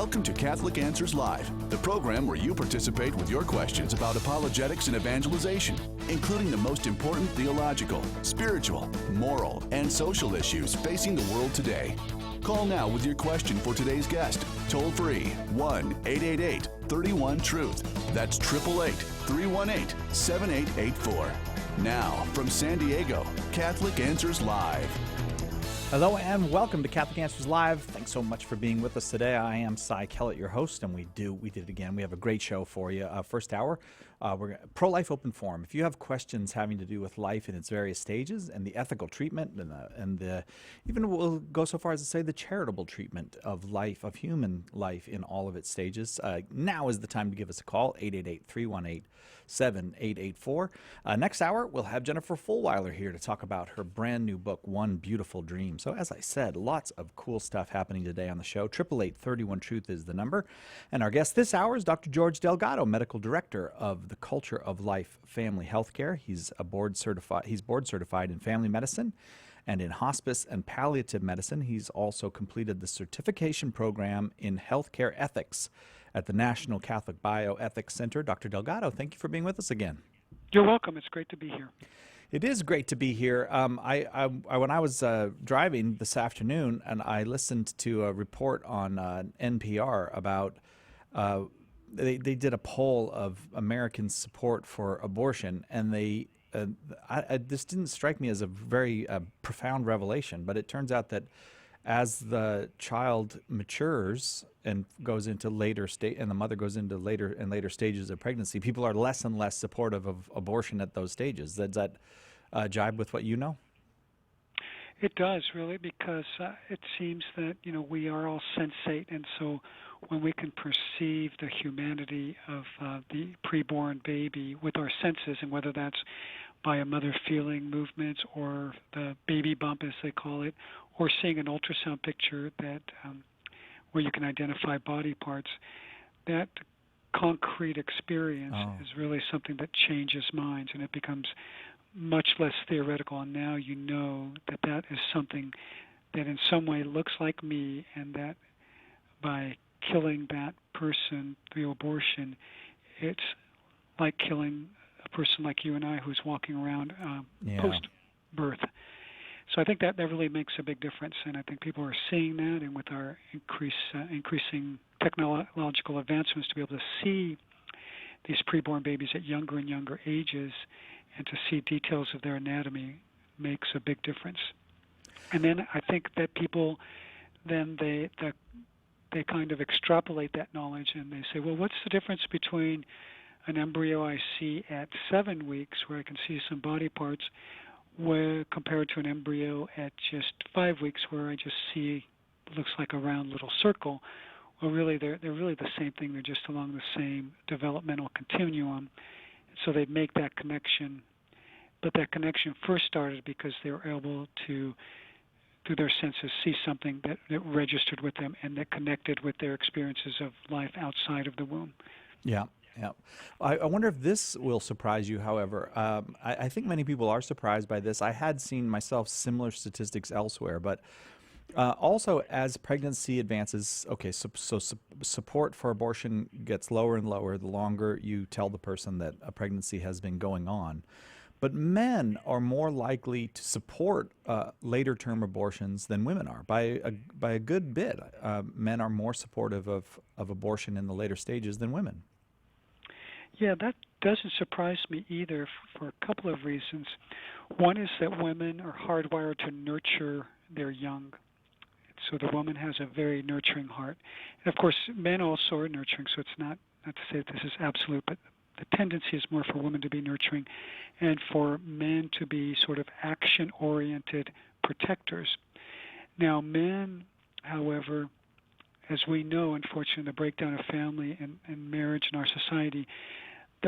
Welcome to Catholic Answers Live, the program where you participate with your questions about apologetics and evangelization, including the most important theological, spiritual, moral, and social issues facing the world today. Call now with your question for today's guest. Toll free 1-888-31-TRUTH. That's 888-318-7884. Now, from San Diego, Catholic Answers Live. Hello and welcome to Catholic Answers Live. Thanks so much for being with us today. I am Cy Kellett, your host, and we did it again. We have a great show for you. First hour, we're pro-life open forum. If you have questions having to do with life in its various stages and the ethical treatment and even we'll go so far as to say the charitable treatment of life, of human life in all of its stages, now is the time to give us a call, 888-318-7884. Next hour, we'll have Jennifer Fulwiler here to talk about her brand new book, One Beautiful Dream. So as I said, lots of cool stuff happening today on the show. 888-31-TRUTH is the number. And our guest this hour is Dr. George Delgado, Medical Director of the Culture of Life Family Healthcare. He's board certified in family medicine and in hospice and palliative medicine. He's also completed the certification program in healthcare ethics at the National Catholic Bioethics Center. Dr. Delgado, thank you for being with us again. You're welcome. It's great to be here. It is great to be here. When I was driving this afternoon, and I listened to a report on NPR about they did a poll of Americans' support for abortion, and this didn't strike me as a very profound revelation, but it turns out that as the child matures and goes into later state, and the mother goes into later stages of pregnancy, people are less and less supportive of abortion at those stages. Does that jibe with what you know? It does, really, because it seems that we are all sensate, and so when we can perceive the humanity of the preborn baby with our senses, and whether that's by a mother feeling movements or the baby bump, as they call it, or seeing an ultrasound picture that where you can identify body parts, that concrete experience is really something that changes minds, and it becomes much less theoretical. And now you know that that is something that in some way looks like me, and that by killing that person through abortion, it's like killing a person like you and I who's walking around post-birth. So I think that really makes a big difference, and I think people are seeing that, and with our increasing technological advancements, to be able to see these preborn babies at younger and younger ages and to see details of their anatomy makes a big difference. And then I think that people, then they kind of extrapolate that knowledge, and they say, well, what's the difference between an embryo I see at 7 weeks, where I can see some body parts, compared to an embryo at just 5 weeks, where I just see looks like a round little circle? Well, really, they're really the same thing. They're just along the same developmental continuum. So they make that connection, but that connection first started because they were able to, through their senses, see something that registered with them and that connected with their experiences of life outside of the womb. Yeah. Yeah. I wonder if this will surprise you, however. I think many people are surprised by this. I had seen myself similar statistics elsewhere, but also as pregnancy advances, so support for abortion gets lower and lower the longer you tell the person that a pregnancy has been going on. But men are more likely to support later-term abortions than women are by a good bit. Men are more supportive of abortion in the later stages than women. Yeah, that doesn't surprise me either for a couple of reasons. One is that women are hardwired to nurture their young. So the woman has a very nurturing heart. And of course, men also are nurturing, so it's not to say that this is absolute, but the tendency is more for women to be nurturing and for men to be sort of action-oriented protectors. Now, men, however, as we know, unfortunately, the breakdown of family and marriage in our society,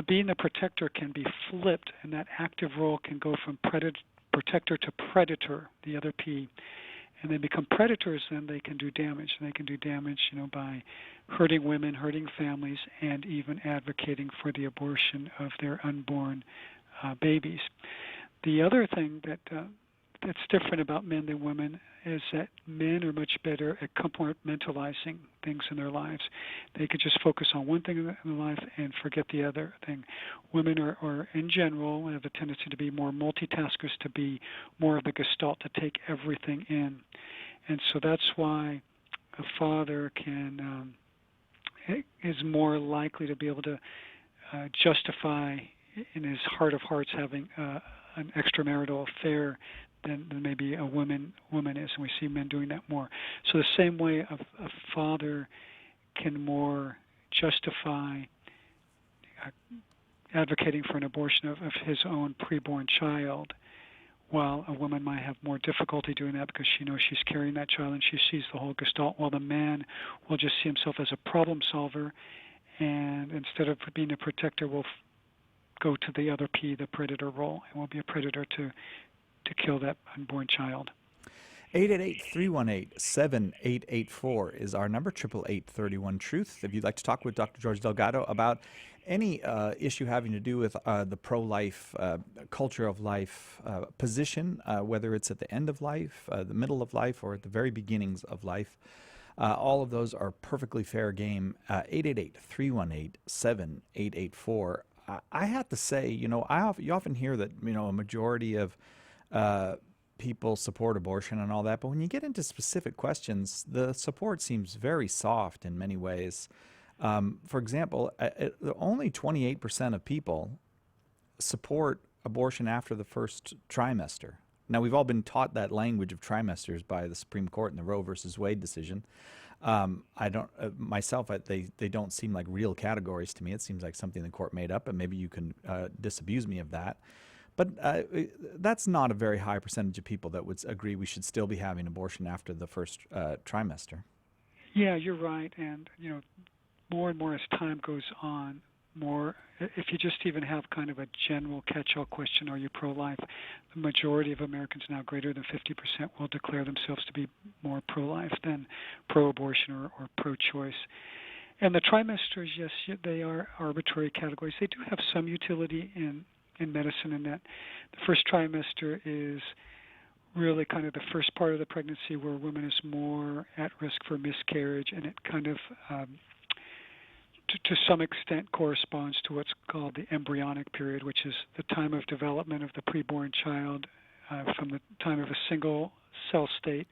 being the protector can be flipped, and that active role can go from protector to predator, the other P. And they become predators, then they can do damage. And they can do damage, by hurting women, hurting families, and even advocating for the abortion of their unborn babies. The other thing that that's different about men than women is that men are much better at compartmentalizing things in their lives. They could just focus on one thing in their life and forget the other thing. Women are in general, have a tendency to be more multitaskers, to be more of the gestalt, to take everything in. And so that's why a father is more likely to be able to justify in his heart of hearts having an extramarital affair than maybe a woman is, and we see men doing that more. So the same way a father can more justify advocating for an abortion of his own preborn child, while a woman might have more difficulty doing that because she knows she's carrying that child and she sees the whole gestalt, while the man will just see himself as a problem solver, and instead of being a protector will go to the other P, the predator role, and will be a predator to kill that unborn child. 888-318-7884 is our number, 888-31-TRUTH. If you'd like to talk with Dr. George Delgado about any issue having to do with the pro-life, culture of life position, whether it's at the end of life, the middle of life, or at the very beginnings of life, all of those are perfectly fair game. 888-318-7884. I have to say, you often hear that, a majority of people support abortion and all that, but when you get into specific questions, the support seems very soft in many ways. For example, only 28% of people support abortion after the first trimester. Now, we've all been taught that language of trimesters by the Supreme Court in the Roe versus Wade decision. I don't myself. They don't seem like real categories to me. It seems like something the court made up, and maybe you can disabuse me of that. But that's not a very high percentage of people that would agree we should still be having abortion after the first trimester. Yeah, you're right, and more and more as time goes on, if you just even have kind of a general catch-all question, are you pro-life, the majority of Americans now, greater than 50%, will declare themselves to be more pro-life than pro-abortion or pro-choice. And the trimesters, yes, they are arbitrary categories. They do have some utility in medicine in that the first trimester is really kind of the first part of the pregnancy where a woman is more at risk for miscarriage, and it kind of to some extent corresponds to what's called the embryonic period, which is the time of development of the preborn child from the time of a single cell state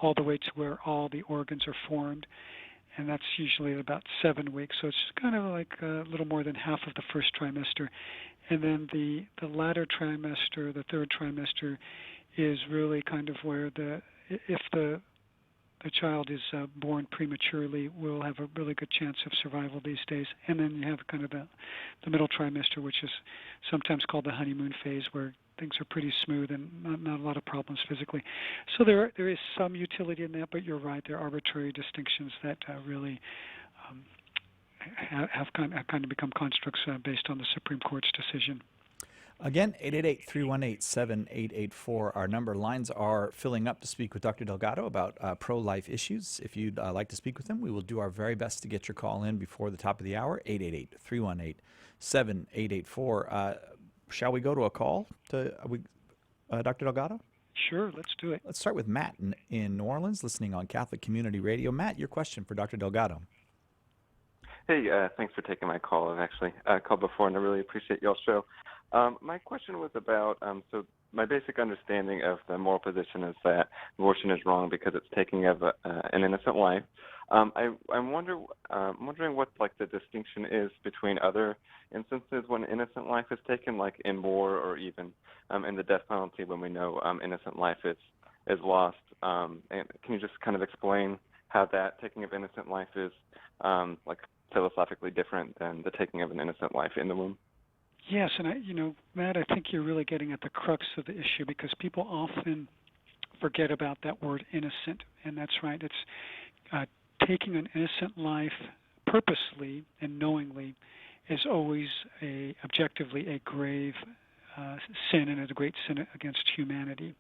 all the way to where all the organs are formed, and that's usually about 7 weeks. So it's kind of like a little more than half of the first trimester. And then the latter trimester, the third trimester, is really kind of where if the child is born prematurely, will have a really good chance of survival these days. And then you have kind of the middle trimester, which is sometimes called the honeymoon phase, where things are pretty smooth and not a lot of problems physically. So there is some utility in that, but you're right, there are arbitrary distinctions that really have kind of become constructs based on the Supreme Court's decision. Again, 888-318-7884, our number. Lines are filling up to speak with Dr. Delgado about pro-life issues. If you'd like to speak with him, we will do our very best to get your call in before the top of the hour, 888-318-7884. Shall we go to a call to Dr. Delgado? Sure, let's do it. Let's start with Matt in New Orleans, listening on Catholic Community Radio. Matt, your question for Dr. Delgado. Hey, thanks for taking my call. I've actually called before, and I really appreciate y'all's show. My question was about, so my basic understanding of the moral position is that abortion is wrong because it's taking of an innocent life. I'm wondering what the distinction is between other instances when innocent life is taken, like in war or even in the death penalty when we know innocent life is lost. And can you just kind of explain how that taking of innocent life is philosophically different than the taking of an innocent life in the womb? Yes, and Matt, I think you're really getting at the crux of the issue, because people often forget about that word innocent, and that's right. It's taking an innocent life purposely and knowingly is always objectively a grave sin, and a great sin against humanity.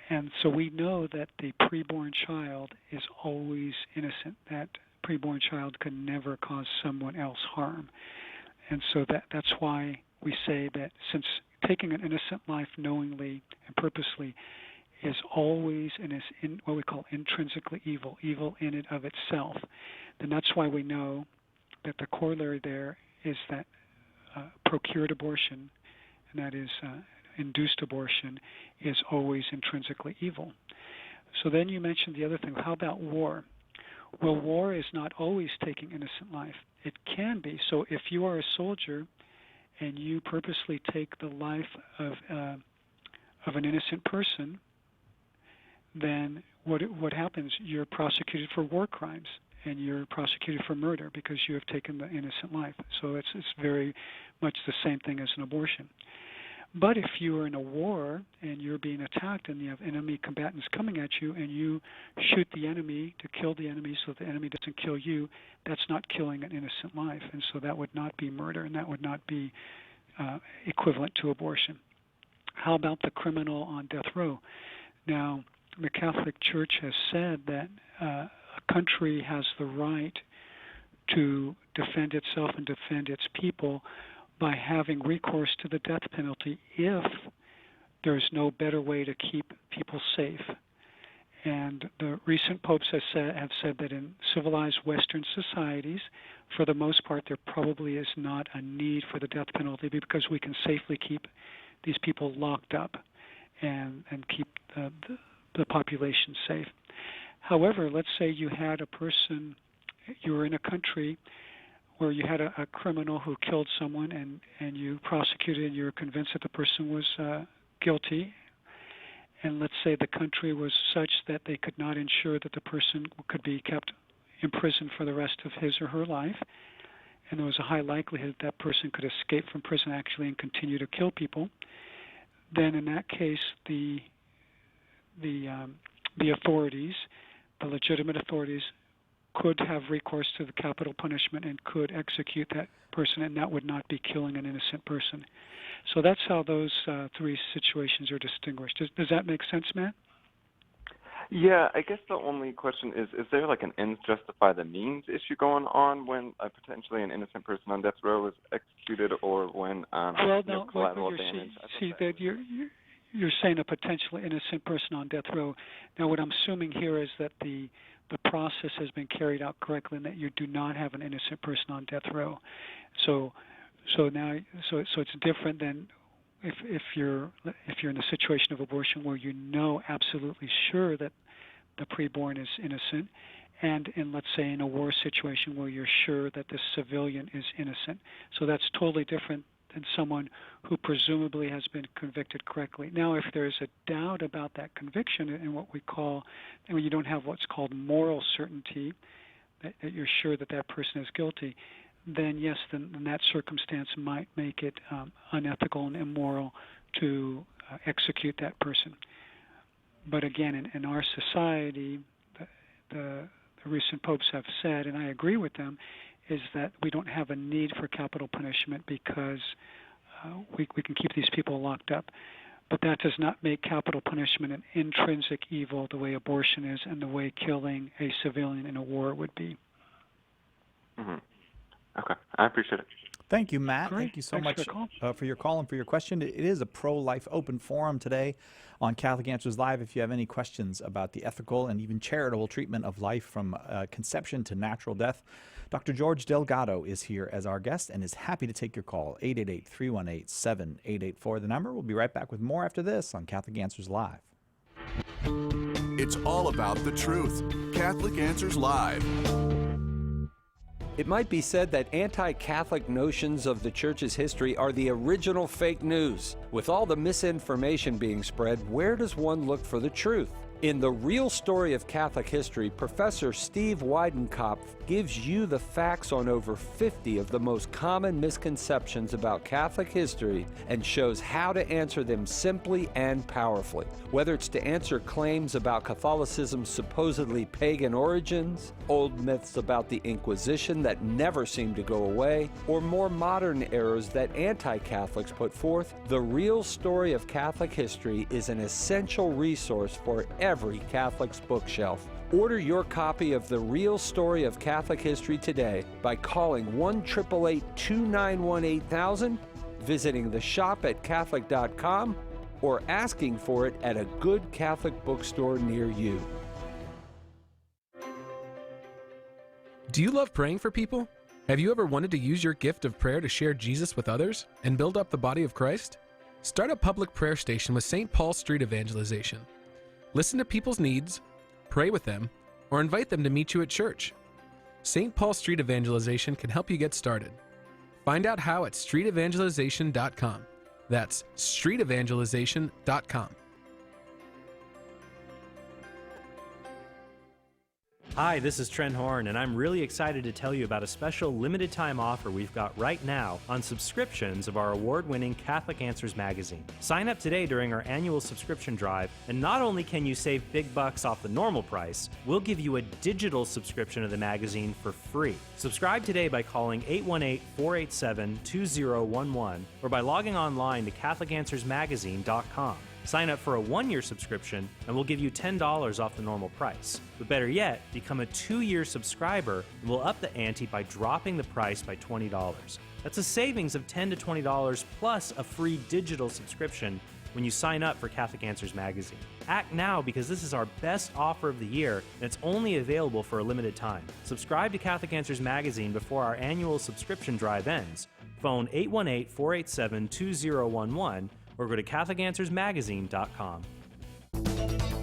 And so we know that the preborn child is always innocent. That preborn child can never cause someone else harm. And so that's why we say that since taking an innocent life knowingly and purposely is always in what we call intrinsically evil, evil in and of itself. And that's why we know that the corollary there is that procured abortion, and that is induced abortion, is always intrinsically evil. So then you mentioned the other thing. How about war? Well, war is not always taking innocent life. It can be. So if you are a soldier and you purposely take the life of an innocent person, then what happens? You're prosecuted for war crimes, and you're prosecuted for murder because you have taken the innocent life. So it's very much the same thing as an abortion. But if you are in a war and you're being attacked and you have enemy combatants coming at you and you shoot the enemy to kill the enemy so the enemy doesn't kill you, that's not killing an innocent life. And so that would not be murder, and that would not be equivalent to abortion. How about the criminal on death row? Now, the Catholic Church has said that a country has the right to defend itself and defend its people by having recourse to the death penalty if there's no better way to keep people safe. And the recent popes have said that in civilized Western societies, for the most part, there probably is not a need for the death penalty because we can safely keep these people locked up and keep the population safe. However, let's say you had a person, you were in a country where you had a criminal who killed someone and you prosecuted and you were convinced that the person was guilty, and let's say the country was such that they could not ensure that the person could be kept in prison for the rest of his or her life, and there was a high likelihood that person could escape from prison actually and continue to kill people, then in that case the authorities, the legitimate authorities, could have recourse to the capital punishment and could execute that person, and that would not be killing an innocent person. So that's how those three situations are distinguished. Does that make sense, Matt? Yeah, I guess the only question is there like an ends justify the means issue going on when potentially an innocent person on death row is executed, or when collateral damage? See that you're saying a potentially innocent person on death row. Now, what I'm assuming here is that the process has been carried out correctly, and that you do not have an innocent person on death row. So it's different than if you're in a situation of abortion where you know absolutely sure that the preborn is innocent, and in, let's say, in a war situation where you're sure that the civilian is innocent. So that's totally different than someone who presumably has been convicted correctly. Now, if there's a doubt about that conviction and what we call, and when you don't have what's called moral certainty, that you're sure that that person is guilty, then yes, then that circumstance might make it unethical and immoral to execute that person. But again, in our society, the recent popes have said, and I agree with them, is that we don't have a need for capital punishment because we can keep these people locked up. But that does not make capital punishment an intrinsic evil the way abortion is and the way killing a civilian in a war would be. Mm-hmm. Okay, I appreciate it. Thank you, Matt. Great. Thank you so Thanks much for your call and for your question. It is a pro-life open forum today on Catholic Answers Live. If you have any questions about the ethical and even charitable treatment of life from conception to natural death, Dr. George Delgado is here as our guest and is happy to take your call, 888-318-7884. The number. We'll be right back with more after this on Catholic Answers Live. It's all about the truth. Catholic Answers Live. It might be said that anti-Catholic notions of the Church's history are the original fake news. With all the misinformation being spread, where does one look for the truth? In The Real Story of Catholic History, Professor Steve Weidenkopf gives you the facts on over 50 of the most common misconceptions about Catholic history and shows how to answer them simply and powerfully. Whether it's to answer claims about Catholicism's supposedly pagan origins, old myths about the Inquisition that never seem to go away, or more modern errors that anti-Catholics put forth, The Real Story of Catholic History is an essential resource for every Catholic's bookshelf. Order your copy of The Real Story of Catholic History today by calling 1-888-291-8000 visiting the shop at Catholic.com, or asking for it at a good Catholic bookstore near you. Do you love praying for people? Have you ever wanted to use your gift of prayer to share Jesus with others and build up the body of Christ? Start a public prayer station with St. Paul Street Evangelization. Listen to people's needs, pray with them, or invite them to meet you at church. St. Paul Street Evangelization can help you get started. Find out how at streetevangelization.com. That's streetevangelization.com. Hi, this is Trent Horn, and I'm really excited to tell you about a special limited-time offer we've got right now on subscriptions of our award-winning Catholic Answers magazine. Sign up today during our annual subscription drive, and not only can you save big bucks off the normal price, we'll give you a digital subscription of the magazine for free. Subscribe today by calling 818-487-2011 or by logging online to CatholicAnswersMagazine.com. Sign up for a one-year subscription, and we'll give you $10 off the normal price. But better yet, become a 2-year subscriber, and we'll up the ante by dropping the price by $20. That's a savings of $10 to $20 plus a free digital subscription when you sign up for Catholic Answers Magazine. Act now, because this is our best offer of the year, and it's only available for a limited time. Subscribe to Catholic Answers Magazine before our annual subscription drive ends. Phone 818-487-2011 or go to CatholicAnswersMagazine.com.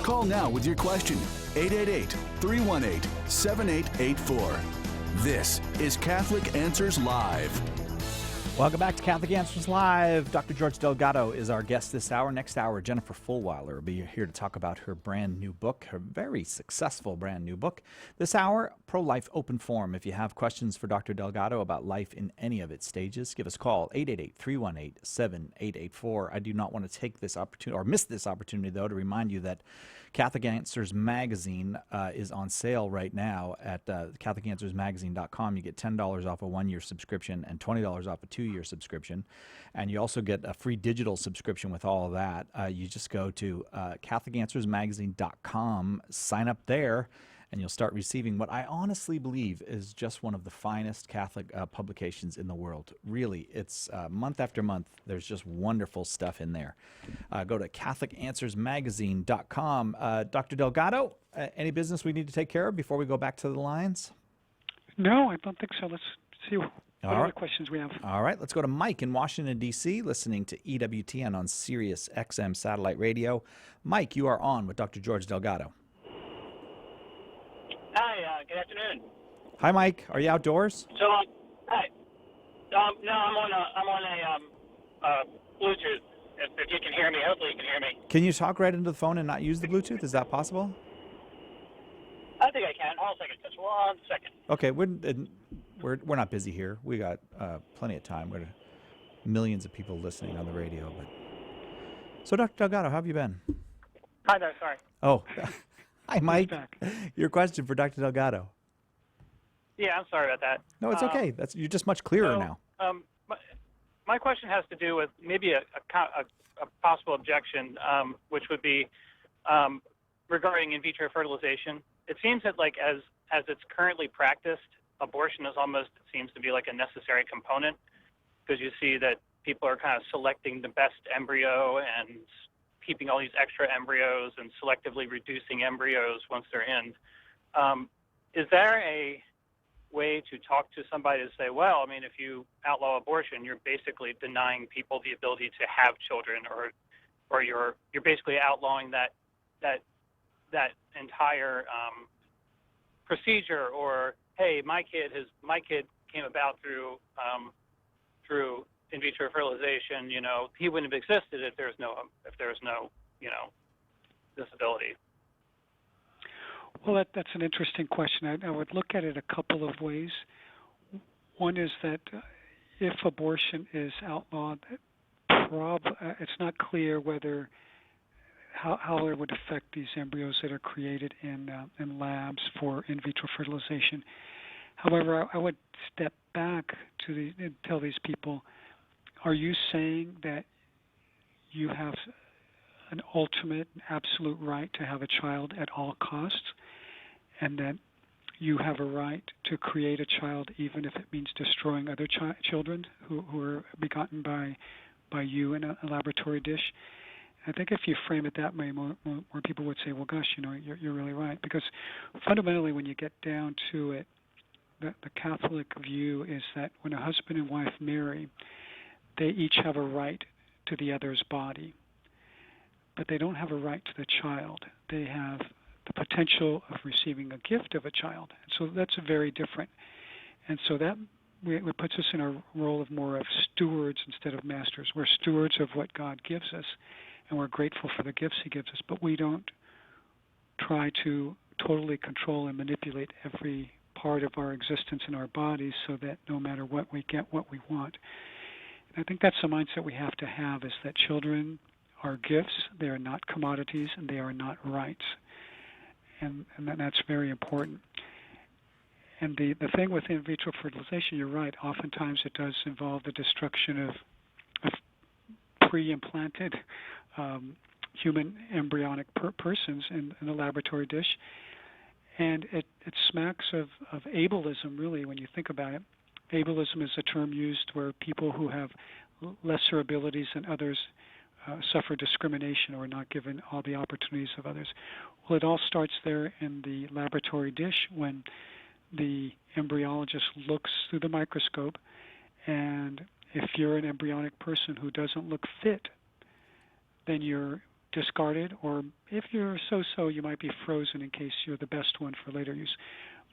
Call now with your question. 888-318-7884. This is Catholic Answers Live. Welcome back to Catholic Answers Live. Dr. George Delgado is our guest this hour. Next hour, Jennifer Fulwiler will be here to talk about her brand new book, her very successful brand new book. This hour, Pro-Life Open Forum. If you have questions for Dr. Delgado about life in any of its stages, give us a call, 888-318-7884. I do not want to take this opportunity, or miss this opportunity, though, to remind you that Catholic Answers Magazine is on sale right now at CatholicAnswersMagazine.com. You get $10 off a one-year subscription and $20 off a two-year subscription. And you also get a free digital subscription with all of that. You just go to CatholicAnswersMagazine.com, sign up there, and you'll start receiving what I honestly believe is just one of the finest Catholic publications in the world. Really, it's month after month, there's just wonderful stuff in there. Go to CatholicAnswersMagazine.com. Dr. Delgado, any business we need to take care of before we go back to the lines? No, I don't think so. Let's see what All other questions we have. All right, let's go to Mike in Washington, D.C., listening to EWTN on Sirius XM satellite radio. Mike, you are on with Dr. George Delgado. Hi, good afternoon. Hi, Mike. Are you outdoors? So, hi. No, I'm on a Bluetooth. If you can hear me, hopefully you can hear me. Can you talk right into the phone and not use the Bluetooth? Is that possible? I think I can. Hold a second. Just 1 second. Okay, we're not busy here. We got plenty of time. We're millions of people listening on the radio. But so, Dr. Delgado, how have you been? Hi there. Sorry. Oh, hi, Mike. Your question for Dr. Delgado. Yeah, I'm sorry about that. No, it's okay. You're just much clearer now. My question has to do with maybe a possible objection, which would be regarding in vitro fertilization. It seems that, like, as it's currently practiced, abortion seems to be like a necessary component, because you see that people are kind of selecting the best embryo and keeping all these extra embryos and selectively reducing embryos once they're in. Is there a way to talk to somebody to say, well, I mean, if you outlaw abortion, you're basically denying people the ability to have children, or you're basically outlawing that entire procedure, or hey, my kid came about through in vitro fertilization. You know, he wouldn't have existed if there's no disability. Well, that's an interesting question. I would look at it a couple of ways. One is that if abortion is outlawed, it's not clear whether how it would affect these embryos that are created in labs for in vitro fertilization. However, I would step back and tell these people, are you saying that you have an ultimate, absolute right to have a child at all costs, and that you have a right to create a child, even if it means destroying other children who are begotten by you in a laboratory dish. I think if you frame it that way, more people would say, well, gosh, you're really right. Because fundamentally, when you get down to it, the Catholic view is that when a husband and wife marry, they each have a right to the other's body, but they don't have a right to the child. They have the potential of receiving a gift of a child. So that's very different. And so that it puts us in a role of more of stewards instead of masters. We're stewards of what God gives us, and we're grateful for the gifts he gives us, but we don't try to totally control and manipulate every part of our existence in our bodies so that no matter what, we get what we want. And I think that's the mindset we have to have, is that children are gifts, they are not commodities, and they are not rights. And that's very important. And the thing with in vitro fertilization, you're right, oftentimes it does involve the destruction of pre-implanted human embryonic persons in a laboratory dish. And it smacks of ableism, really, when you think about it. Ableism is a term used where people who have lesser abilities than others suffer discrimination or are not given all the opportunities of others. Well, it all starts there in the laboratory dish when the embryologist looks through the microscope, and if you're an embryonic person who doesn't look fit, then you're discarded, or if you're so-so, you might be frozen in case you're the best one for later use.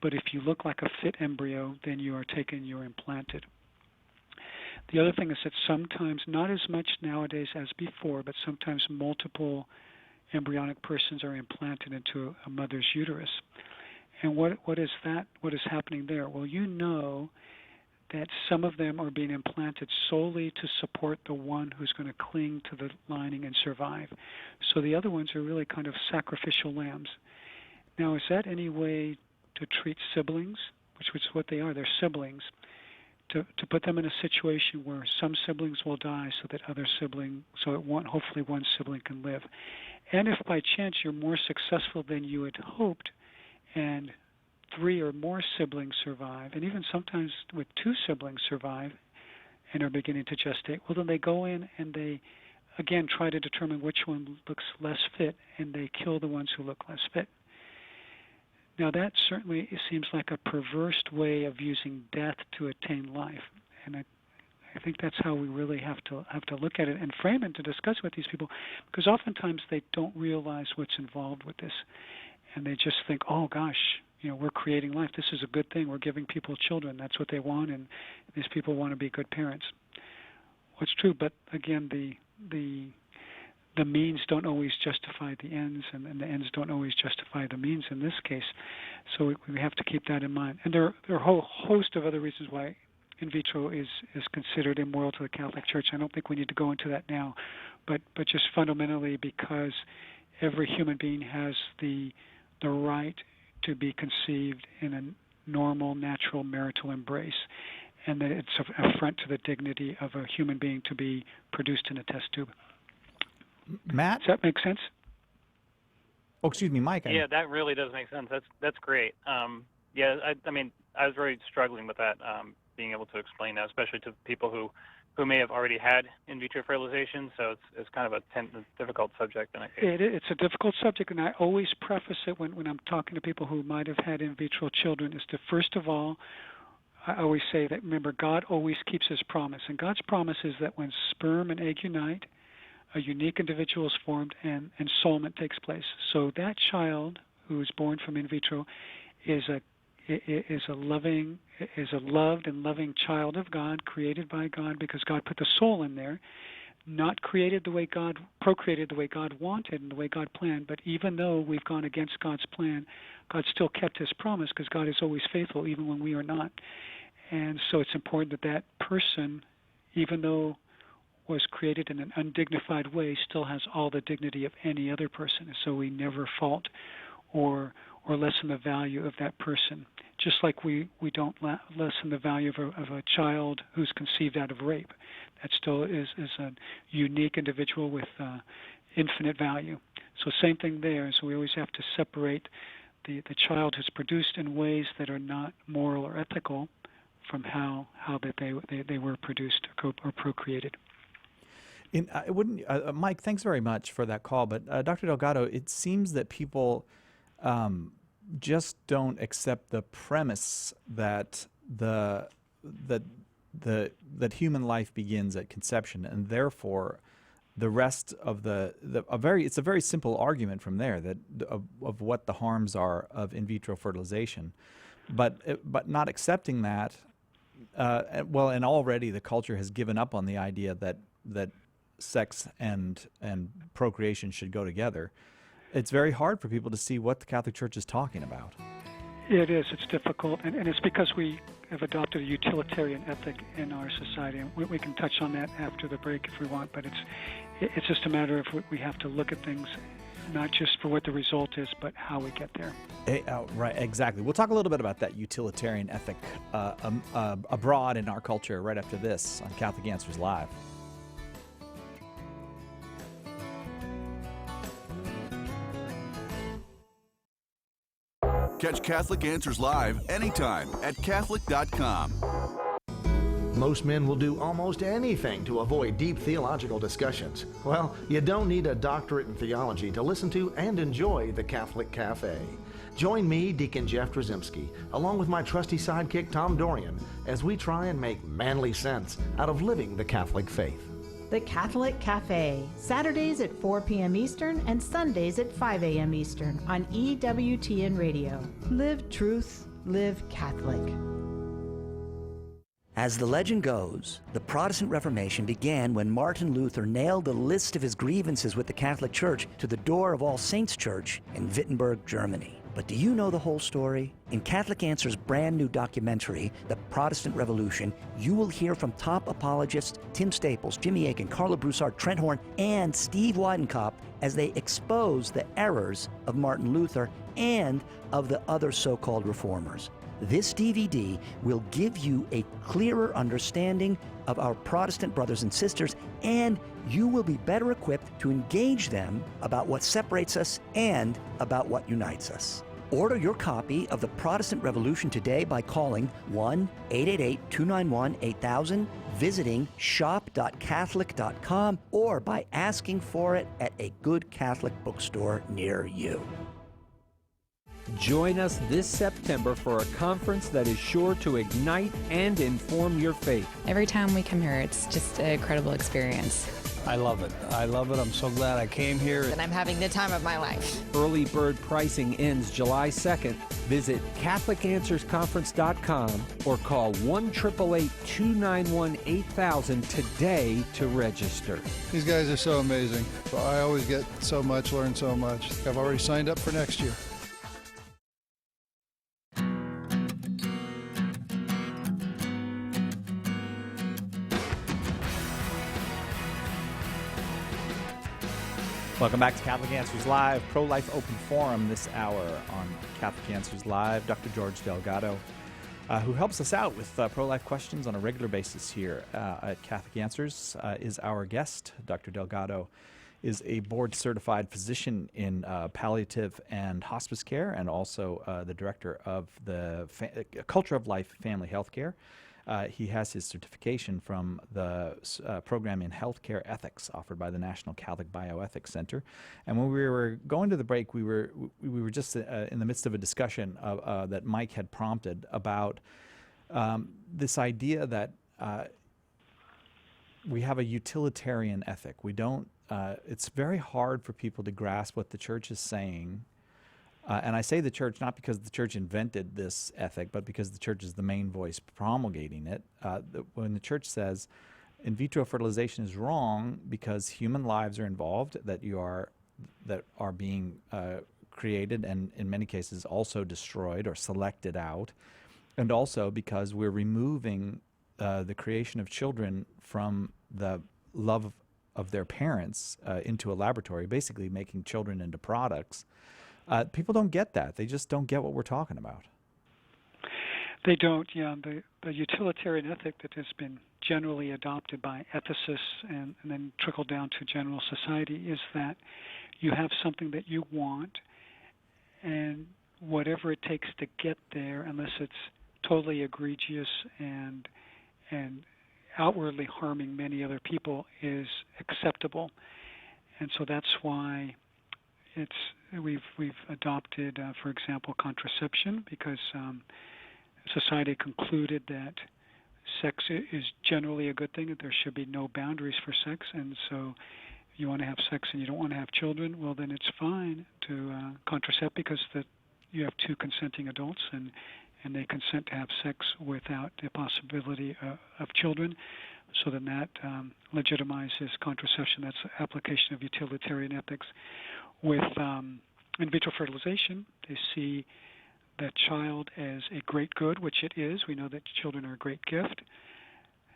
But if you look like a fit embryo, then you are taken, you're implanted. The other thing is that sometimes, not as much nowadays as before, but sometimes multiple embryonic persons are implanted into a mother's uterus. And what is that? What is happening there? Well, you know that some of them are being implanted solely to support the one who's going to cling to the lining and survive. So the other ones are really kind of sacrificial lambs. Now, is that any way to treat siblings, which is what they are? They're siblings. To put them in a situation where some siblings will die so that hopefully one sibling can live. And if by chance you're more successful than you had hoped, and 3 or more siblings survive, and even sometimes with 2 siblings survive and are beginning to gestate, well, then they go in and they, again, try to determine which one looks less fit, and they kill the ones who look less fit. Now, that certainly seems like a perverse way of using death to attain life, and I think that's how we really have to look at it and frame it to discuss with these people, because oftentimes they don't realize what's involved with this, and they just think, oh gosh, we're creating life. This is a good thing. We're giving people children. That's what they want, and these people want to be good parents. Well, it's true, but again, the means don't always justify the ends, and the ends don't always justify the means in this case. So we have to keep that in mind. And there are a whole host of other reasons why in vitro is considered immoral to the Catholic Church. I don't think we need to go into that now, but just fundamentally because every human being has the right to be conceived in a normal, natural, marital embrace, and that it's an affront to the dignity of a human being to be produced in a test tube. Matt? Does that make sense? Oh, excuse me, Mike. Yeah, that really does make sense. That's great. I mean, I was really struggling with that, being able to explain that, especially to people who may have already had in vitro fertilization. So it's kind of a difficult subject in that case. It's a difficult subject, and I always preface it when I'm talking to people who might have had in vitro children is to, first of all, I always say that, remember, God always keeps his promise. And God's promise is that when sperm and egg unite, a unique individual is formed and soulment takes place. So that child who is born from in vitro is a loved and loving child of God, created by God because God put the soul in there, not procreated the way God wanted and the way God planned. But even though we've gone against God's plan, God still kept his promise because God is always faithful even when we are not. And so it's important that person, even though was created in an undignified way, still has all the dignity of any other person. So we never fault or lessen the value of that person. Just like we don't lessen the value of a child who's conceived out of rape. That still is a unique individual with infinite value. So same thing there. So we always have to separate the child who's produced in ways that are not moral or ethical from how that they were produced or procreated. I wouldn't, Mike, thanks very much for that call. But Dr. Delgado, it seems that people just don't accept the premise that that human life begins at conception, and therefore the rest of it's a very simple argument from there that of what the harms are of in vitro fertilization, but not accepting that. And already the culture has given up on the idea that sex and procreation should go together. It's very hard for people to see what the Catholic Church is talking about. It is. It's difficult, and it's because we have adopted a utilitarian ethic in our society. And we can touch on that after the break if we want, but it's just a matter of we have to look at things not just for what the result is, but how we get there. Right, exactly. We'll talk a little bit about that utilitarian ethic abroad in our culture right after this on Catholic Answers Live. Catch Catholic Answers Live anytime at Catholic.com. Most men will do almost anything to avoid deep theological discussions. Well, you don't need a doctorate in theology to listen to and enjoy the Catholic Cafe. Join me, Deacon Jeff Drzymski, along with my trusty sidekick Tom Dorian, as we try and make manly sense out of living the Catholic faith. The Catholic Cafe, Saturdays at 4 p.m. Eastern and Sundays at 5 a.m. Eastern on EWTN Radio. Live truth, live Catholic. As the legend goes, the Protestant Reformation began when Martin Luther nailed a list of his grievances with the Catholic Church to the door of All Saints Church in Wittenberg, Germany. But do you know the whole story? In Catholic Answers' brand new documentary, The Protestant Revolution, you will hear from top apologists Tim Staples, Jimmy Akin, Carla Broussard, Trent Horn, and Steve Weidenkopf as they expose the errors of Martin Luther and of the other so-called reformers. This DVD will give you a clearer understanding of our Protestant brothers and sisters, and you will be better equipped to engage them about what separates us and about what unites us. Order your copy of The Protestant Revolution today by calling 1-888-291-8000, visiting shop.catholic.com, or by asking for it at a good Catholic bookstore near you. Join us this September for a conference that is sure to ignite and inform your faith. Every time we come here, it's just an incredible experience. I love it. I'm so glad I came here. And I'm having the time of my life. Early bird pricing ends July 2nd. Visit CatholicAnswersConference.com or call 1-888-291-8000 today to register. These guys are so amazing. I always get so much, learn so much. I've already signed up for next year. Welcome back to Catholic Answers Live, Pro-Life Open Forum this hour on Catholic Answers Live. Dr. George Delgado, who helps us out with pro-life questions on a regular basis here at Catholic Answers, is our guest. Dr. Delgado is a board-certified physician in palliative and hospice care, and also the director of the Culture of Life Family Health Care. He has his certification from the program in healthcare ethics offered by the National Catholic Bioethics Center. And when we were going to the break, we were just in the midst of a discussion that Mike had prompted about this idea that we have a utilitarian ethic. We don't. It's very hard for people to grasp what the Church is saying. And I say the Church not because the Church invented this ethic, but because the Church is the main voice promulgating it. When the Church says in vitro fertilization is wrong because human lives are involved that are being created and in many cases also destroyed or selected out, and also because we're removing the creation of children from the love of their parents into a laboratory, basically making children into products. People don't get that. They just don't get what we're talking about. They don't, yeah. The utilitarian ethic that has been generally adopted by ethicists and then trickled down to general society is that you have something that you want, and whatever it takes to get there, unless it's totally egregious and outwardly harming many other people, is acceptable. And so that's why we've adopted, for example, contraception, because society concluded that sex is generally a good thing, that there should be no boundaries for sex, and so you want to have sex and you don't want to have children, well, then it's fine to contracept, because you have two consenting adults, and they consent to have sex without the possibility of children. So then that legitimizes contraception. That's the application of utilitarian ethics. With in vitro fertilization, they see the child as a great good, which it is. We know that children are a great gift.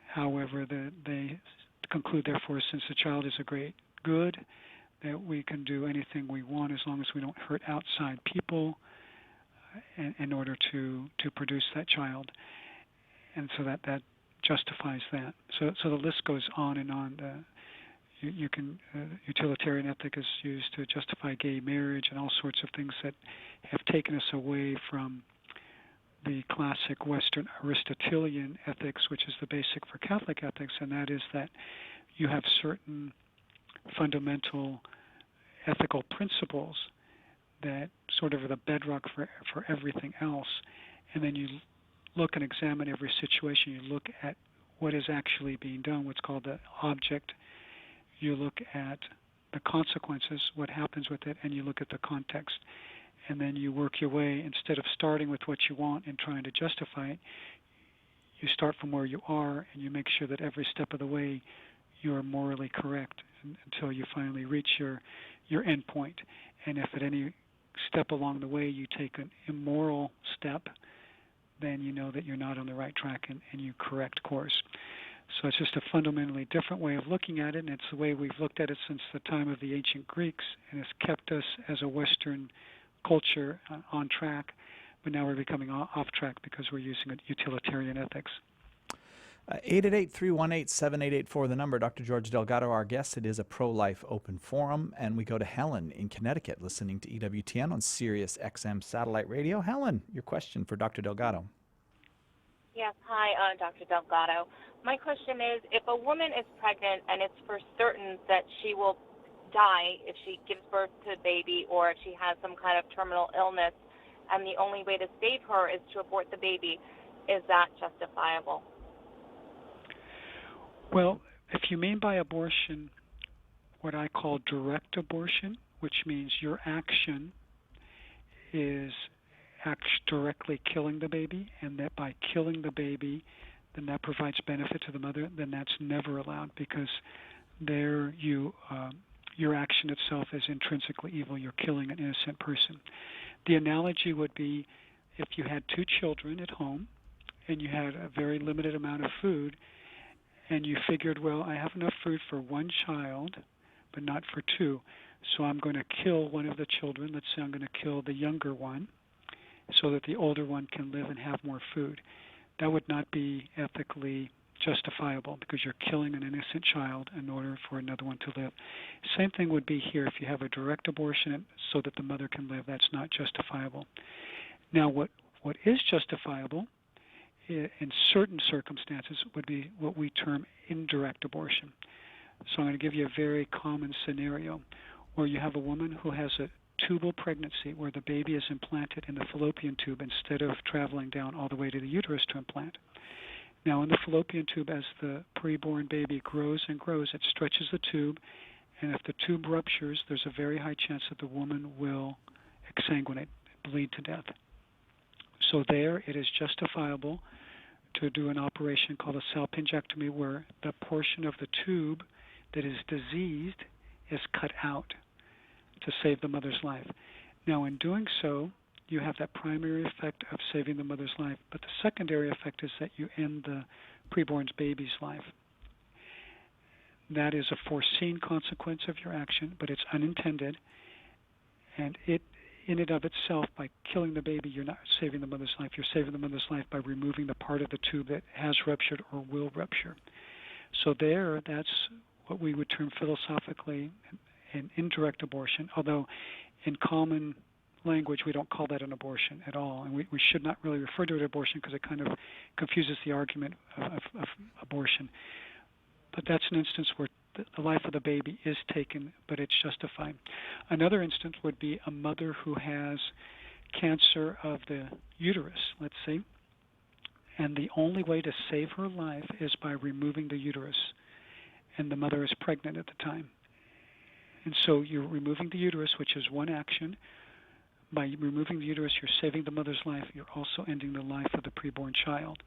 However, they conclude, therefore, since the child is a great good, that we can do anything we want as long as we don't hurt outside people in order to produce that child. And so that justifies that. So the list goes on and on. Utilitarian ethic is used to justify gay marriage and all sorts of things that have taken us away from the classic Western Aristotelian ethics, which is the basic for Catholic ethics, and that is that you have certain fundamental ethical principles that sort of are the bedrock for everything else. And then you look and examine every situation. You look at what is actually being done, what's called the object. You look at the consequences, what happens with it, and you look at the context. And then you work your way, instead of starting with what you want and trying to justify it, you start from where you are, and you make sure that every step of the way you are morally correct until you finally reach your end point. And if at any step along the way you take an immoral step, then you know that you're not on the right track, and you correct course. So it's just a fundamentally different way of looking at it, and it's the way we've looked at it since the time of the ancient Greeks, and it's kept us as a Western culture on track, but now we're becoming off track because we're using a utilitarian ethics. 888-318-7884, the number. Dr. George Delgado, our guest. It is a pro-life open forum, and we go to Helen in Connecticut, listening to EWTN on Sirius XM satellite radio. Helen, your question for Dr. Delgado. Yes, hi, Dr. Delgado. My question is, if a woman is pregnant and it's for certain that she will die if she gives birth to a baby, or if she has some kind of terminal illness, and the only way to save her is to abort the baby, is that justifiable? Well, if you mean by abortion what I call direct abortion, which means your action is directly killing the baby, and that by killing the baby, then that provides benefit to the mother, then that's never allowed, because there your action itself is intrinsically evil. You're killing an innocent person. The analogy would be if you had two children at home and you had a very limited amount of food, and you figured, well, I have enough food for one child, but not for two, so I'm going to kill one of the children. Let's say I'm going to kill the younger one so that the older one can live and have more food. That would not be ethically justifiable, because you're killing an innocent child in order for another one to live. Same thing would be here. If you have a direct abortion so that the mother can live, that's not justifiable. Now, what is justifiable in certain circumstances would be what we term indirect abortion. So I'm going to give you a very common scenario where you have a woman who has a tubal pregnancy, where the baby is implanted in the fallopian tube instead of traveling down all the way to the uterus to implant. Now, in the fallopian tube, as the preborn baby grows and grows, it stretches the tube, and if the tube ruptures, there's a very high chance that the woman will exsanguinate, bleed to death. So there, it is justifiable to do an operation called a salpingectomy, where the portion of the tube that is diseased is cut out to save the mother's life. Now, in doing so, you have that primary effect of saving the mother's life, but the secondary effect is that you end the preborn baby's life. That is a foreseen consequence of your action, but it's unintended, and it, in and of itself, by killing the baby, you're not saving the mother's life. You're saving the mother's life by removing the part of the tube that has ruptured or will rupture. So there, that's what we would term philosophically an indirect abortion, although in common language, we don't call that an abortion at all. And we should not really refer to it as abortion because it kind of confuses the argument of abortion. But that's an instance where the life of the baby is taken, but it's justified. Another instance would be a mother who has cancer of the uterus, let's say, and the only way to save her life is by removing the uterus, and the mother is pregnant at the time. And so you're removing the uterus, which is one action. By removing the uterus, you're saving the mother's life. You're also ending the life of the preborn child.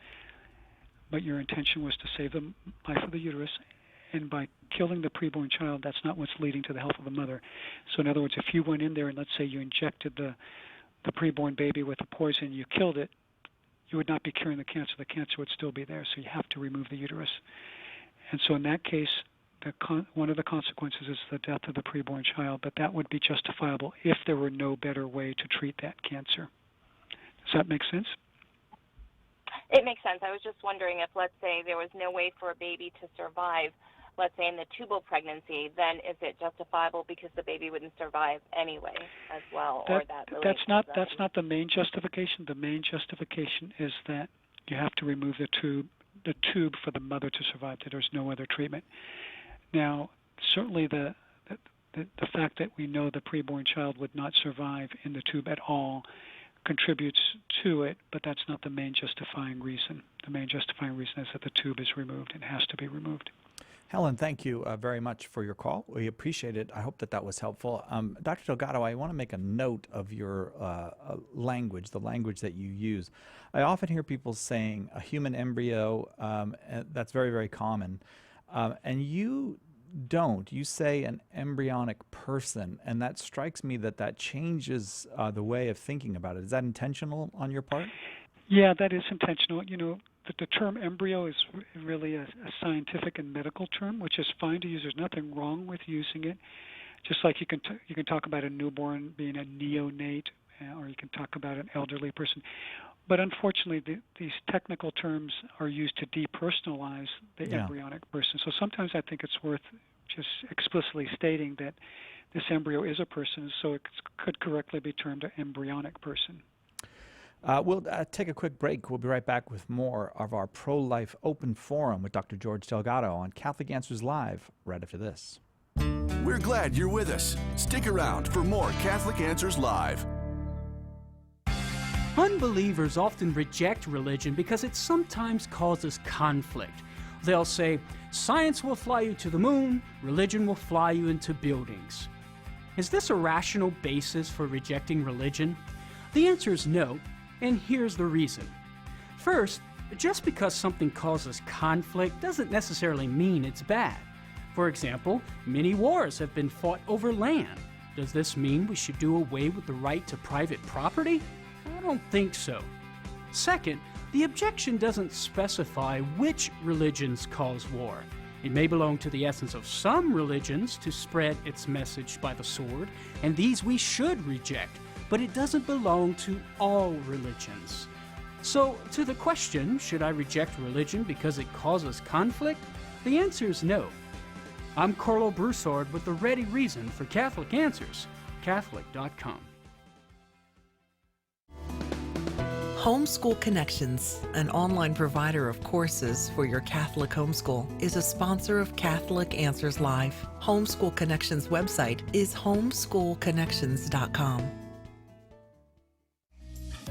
But your intention was to save the life of the uterus, and by killing the preborn child, that's not what's leading to the health of the mother. So in other words, if you went in there and let's say you injected the preborn baby with a poison, you killed it, you would not be curing the cancer. The cancer would still be there, so you have to remove the uterus. And so in that case, one of the consequences is the death of the preborn child, but that would be justifiable if there were no better way to treat that cancer. Does that make sense? It makes sense. I was just wondering if, let's say, there was no way for a baby to survive, let's say in the tubal pregnancy, then is it justifiable because the baby wouldn't survive anyway as well? That's not the main justification. The main justification is that you have to remove the tube for the mother to survive, that there's no other treatment. Now, certainly the fact that we know the preborn child would not survive in the tube at all contributes to it, but that's not the main justifying reason. The main justifying reason is that the tube is removed and has to be removed. Helen, thank you very much for your call. We appreciate it. I hope that was helpful. Dr. Delgado, I want to make a note of your language, the language that you use. I often hear people saying a human embryo, and that's very, very common. And you don't. You say an embryonic person, and that strikes me that changes the way of thinking about it. Is that intentional on your part? Yeah, that is intentional. You know, the term embryo is really a scientific and medical term, which is fine to use. There's nothing wrong with using it. Just like you can talk about a newborn being a neonate, or you can talk about an elderly person. But unfortunately, these technical terms are used to depersonalize the embryonic person. So sometimes I think it's worth just explicitly stating that this embryo is a person, so it could correctly be termed an embryonic person. We'll take a quick break. We'll be right back with more of our pro-life open forum with Dr. George Delgado on Catholic Answers Live right after this. We're glad you're with us. Stick around for more Catholic Answers Live. Unbelievers often reject religion because it sometimes causes conflict. They'll say, science will fly you to the moon, religion will fly you into buildings. Is this a rational basis for rejecting religion? The answer is no, and here's the reason. First, just because something causes conflict doesn't necessarily mean it's bad. For example, many wars have been fought over land. Does this mean we should do away with the right to private property? I don't think so. Second, the objection doesn't specify which religions cause war. It may belong to the essence of some religions to spread its message by the sword, and these we should reject, but it doesn't belong to all religions. So, to the question, should I reject religion because it causes conflict? The answer is no. I'm Carlo Broussard with the ready reason for Catholic Answers, Catholic.com. Homeschool Connections, an online provider of courses for your Catholic homeschool, is a sponsor of Catholic Answers Live. Homeschool Connections website is homeschoolconnections.com.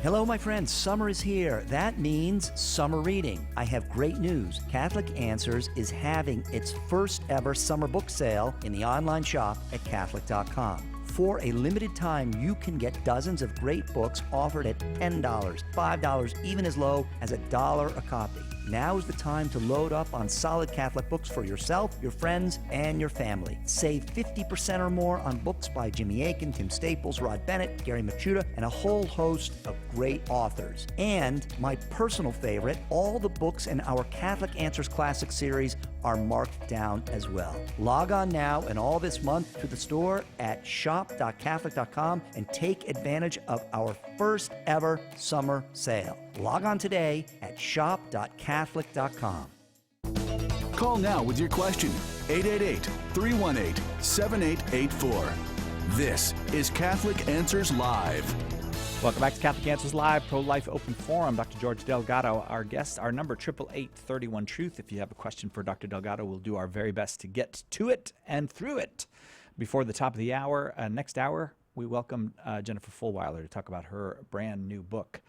Hello, my friends. Summer is here. That means summer reading. I have great news. Catholic Answers is having its first ever summer book sale in the online shop at Catholic.com. For a limited time, you can get dozens of great books offered at $10, $5, even as low as $1 a copy. Now is the time to load up on solid Catholic books for yourself, your friends, and your family. Save 50% or more on books by Jimmy Akin, Tim Staples, Rod Bennett, Gary Machuda, and a whole host of great authors. And my personal favorite, all the books in our Catholic Answers Classic series are marked down as well. Log on now and all this month to the store at shop.catholic.com and take advantage of our first ever summer sale. Log on today at shop.catholic.com. Call now with your question, 888-318-7884. This is Catholic Answers Live. Welcome back to Catholic Answers Live, Pro-Life Open Forum. Dr. George Delgado, our guest. Our number, 888-31-TRUTH. If you have a question for Dr. Delgado, we'll do our very best to get to it and through it before the top of the hour. Next hour, we welcome Jennifer Fulwiler to talk about her brand new book.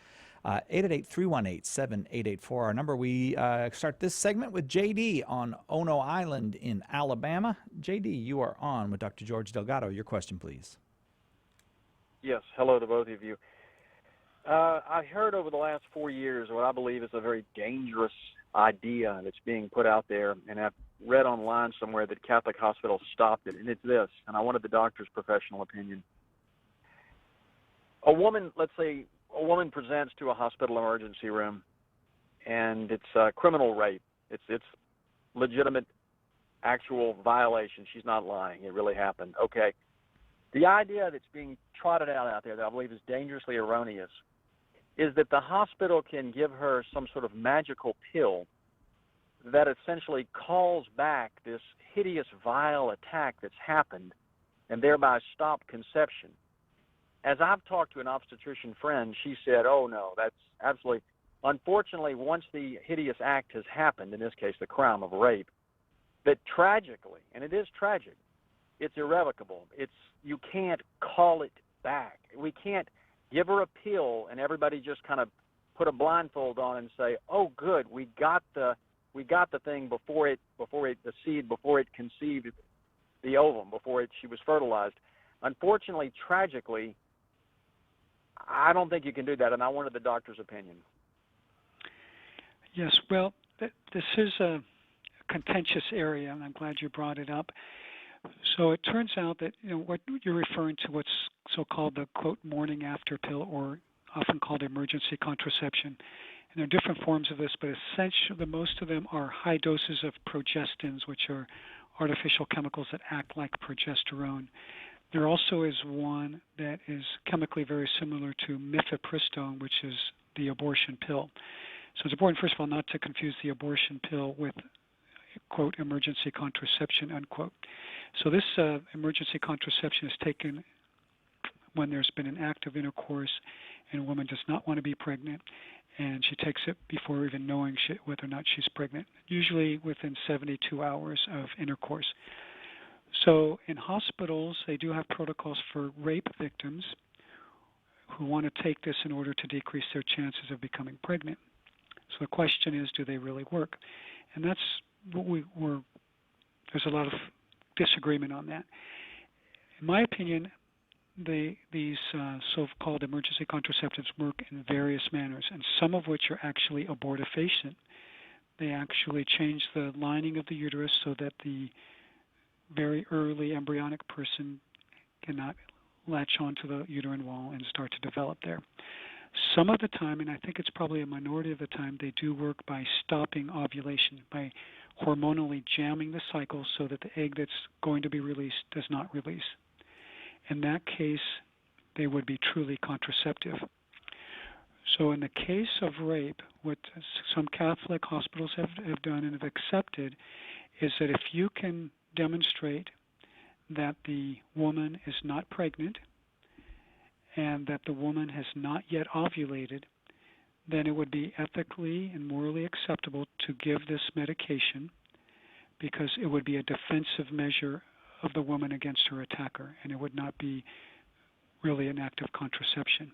888-318-7884. Our number. We start this segment with J.D. on Ono Island in Alabama. J.D., you are on with Dr. George Delgado. Your question, please. Yes, hello to both of you. I've heard over the last 4 years what I believe is a very dangerous idea that's being put out there, and I've read online somewhere that Catholic hospitals stopped it, and it's this, and I wanted the doctor's professional opinion. A woman, let's say, a woman presents to a hospital emergency room, and it's criminal rape. It's legitimate, actual violation. She's not lying. It really happened. Okay. The idea that's being trotted out there that I believe is dangerously erroneous is that the hospital can give her some sort of magical pill that essentially calls back this hideous, vile attack that's happened and thereby stop conception. As I've talked to an obstetrician friend, she said, oh, no, that's absolutely – unfortunately, once the hideous act has happened, in this case the crime of rape, that tragically, and it is tragic, it's irrevocable. You can't call it back. We can't give her a pill and everybody just kind of put a blindfold on and say, oh, good, we got the thing before it conceived the ovum, before she was fertilized. Unfortunately, tragically, I don't think you can do that, and I wanted the doctor's opinion. Yes, well, this is a contentious area, and I'm glad you brought it up. So it turns out that what you're referring to, what's so-called the, quote, morning after pill, or often called emergency contraception. And there are different forms of this, but essentially most of them are high doses of progestins, which are artificial chemicals that act like progesterone. There also is one that is chemically very similar to mifepristone, which is the abortion pill. So it's important, first of all, not to confuse the abortion pill with, quote, emergency contraception, unquote. So this emergency contraception is taken when there's been an act of intercourse and a woman does not want to be pregnant, and she takes it before even knowing whether or not she's pregnant, usually within 72 hours of intercourse. So in hospitals, they do have protocols for rape victims who want to take this in order to decrease their chances of becoming pregnant. So the question is, do they really work? And that's what there's a lot of disagreement on that. In my opinion, these so-called emergency contraceptives work in various manners, and some of which are actually abortifacient. They actually change the lining of the uterus so that the very early embryonic person cannot latch onto the uterine wall and start to develop there. Some of the time, and I think it's probably a minority of the time, they do work by stopping ovulation, by hormonally jamming the cycle so that the egg that's going to be released does not release. In that case, they would be truly contraceptive. So in the case of rape, what some Catholic hospitals have done and have accepted is that if you can demonstrate that the woman is not pregnant and that the woman has not yet ovulated, then it would be ethically and morally acceptable to give this medication because it would be a defensive measure of the woman against her attacker, and it would not be really an act of contraception.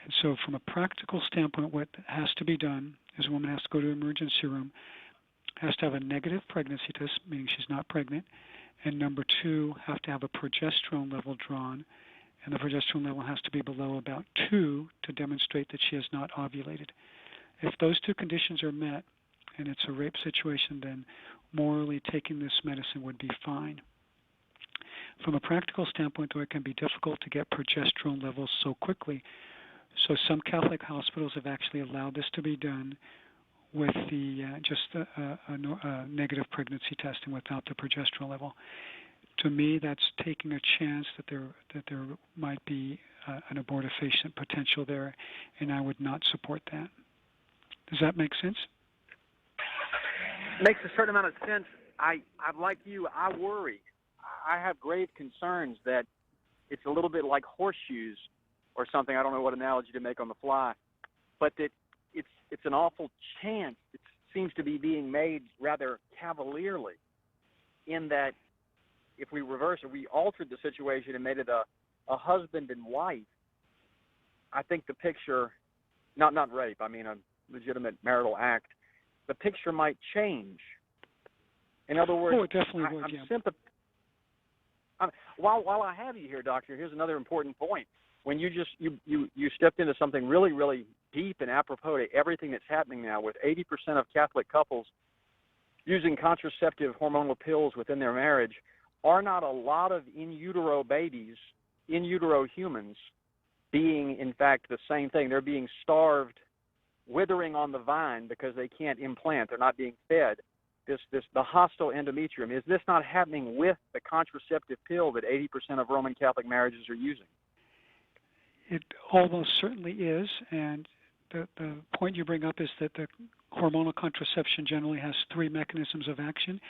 And so from a practical standpoint, what has to be done is a woman has to go to an emergency room, has to have a negative pregnancy test, meaning she's not pregnant, and number two, have to have a progesterone level drawn, and the progesterone level has to be below about 2 to demonstrate that she has not ovulated. If those two conditions are met and it's a rape situation, then morally taking this medicine would be fine. From a practical standpoint, though, it can be difficult to get progesterone levels so quickly. So some Catholic hospitals have actually allowed this to be done with the negative pregnancy testing without the progesterone level. To me, that's taking a chance that there might be an abortifacient potential there, and I would not support that. Does that make sense? Makes a certain amount of sense. I'm like you. I worry. I have grave concerns that it's a little bit like horseshoes or something. I don't know what analogy to make on the fly, but that it's an awful chance. It seems to be being made rather cavalierly, in that if we reverse it, we altered the situation and made it a husband and wife. I think the picture, not rape, I mean a legitimate marital act, the picture might change. In other words, it definitely would, yeah. While I have you here, Doctor, here's another important point. When you stepped into something really, really deep and apropos to everything that's happening now, with 80% of Catholic couples using contraceptive hormonal pills within their marriage, are not a lot of in utero babies, in utero humans, being in fact the same thing? They're being starved, withering on the vine because they can't implant. They're not being fed the hostile endometrium. Is this not happening with the contraceptive pill that 80% of Roman Catholic marriages are using? It almost certainly is, and the point you bring up is that the hormonal contraception generally has three mechanisms of action.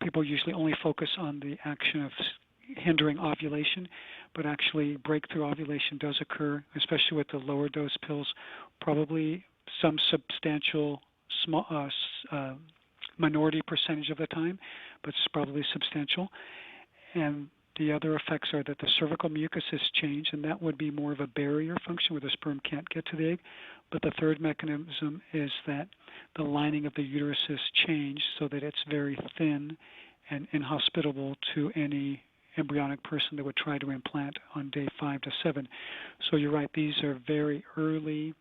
People usually only focus on the action of hindering ovulation, but actually breakthrough ovulation does occur, especially with the lower dose pills, probably some substantial minority percentage of the time, but it's probably substantial. And the other effects are that the cervical mucus has changed, and that would be more of a barrier function where the sperm can't get to the egg. But the third mechanism is that the lining of the uterus has changed so that it's very thin and inhospitable to any embryonic person that would try to implant on day 5 to 7. So you're right, these are very early,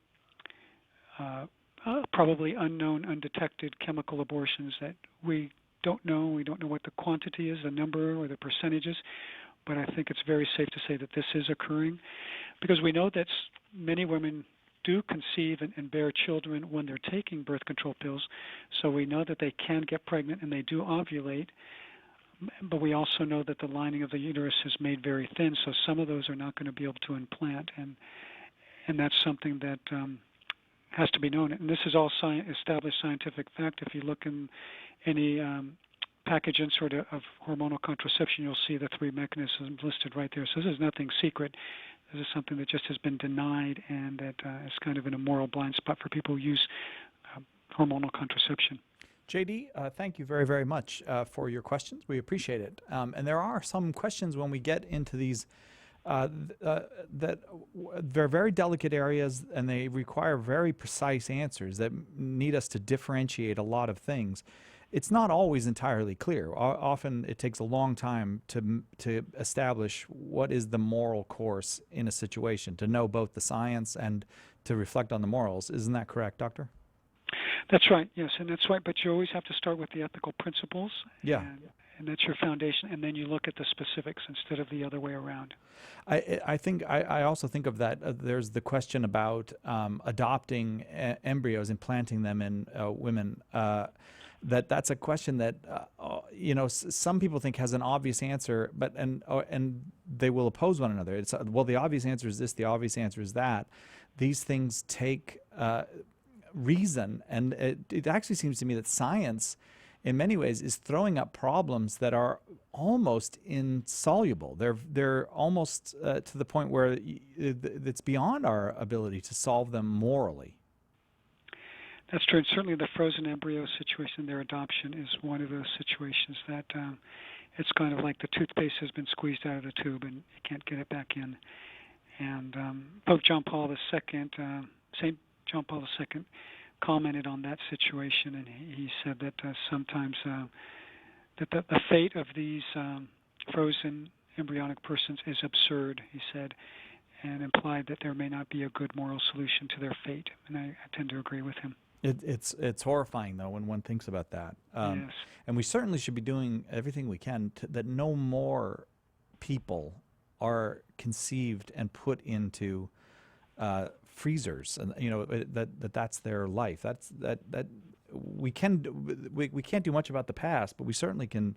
probably unknown, undetected chemical abortions that we don't know. We don't know what the quantity is, the number or the percentages, but I think it's very safe to say that this is occurring, because we know that many women do conceive and bear children when they're taking birth control pills, so we know that they can get pregnant and they do ovulate, but we also know that the lining of the uterus is made very thin, so some of those are not going to be able to implant, and that's something that has to be known. And this is all established scientific fact. If you look in any package insert of hormonal contraception, you'll see the three mechanisms listed right there. So this is nothing secret. This is something that just has been denied, and that is kind of in a moral blind spot for people who use hormonal contraception. JD, thank you very, very much for your questions. We appreciate it. And there are some questions when we get into these that they're very delicate areas, and they require very precise answers that need us to differentiate a lot of things. It's not always entirely clear. Often it takes a long time to establish what is the moral course in a situation, to know both the science and to reflect on the morals. Isn't that correct, Doctor? That's right, yes, and that's right, but you always have to start with the ethical principles. Yeah. And that's your foundation, and then you look at the specifics instead of the other way around. I also think of that. There's the question about adopting embryos and planting them in women. That's a question that some people think has an obvious answer, but and they will oppose one another. It's well, the obvious answer is this, the obvious answer is that. These things take reason, and it actually seems to me that science, in many ways, is throwing up problems that are almost insoluble. They're almost to the point where it's beyond our ability to solve them morally. That's true. And certainly the frozen embryo situation, their adoption, is one of those situations that it's kind of like the toothpaste has been squeezed out of the tube and you can't get it back in. And Pope John Paul II, St. John Paul II, commented on that situation, and he said that sometimes that the fate of these frozen embryonic persons is absurd, he said, and implied that there may not be a good moral solution to their fate. And I tend to agree with him. It's horrifying, though, when one thinks about that. Yes. And we certainly should be doing everything we can that no more people are conceived and put into freezers, and that's their life. That we can't do much about the past, but we certainly can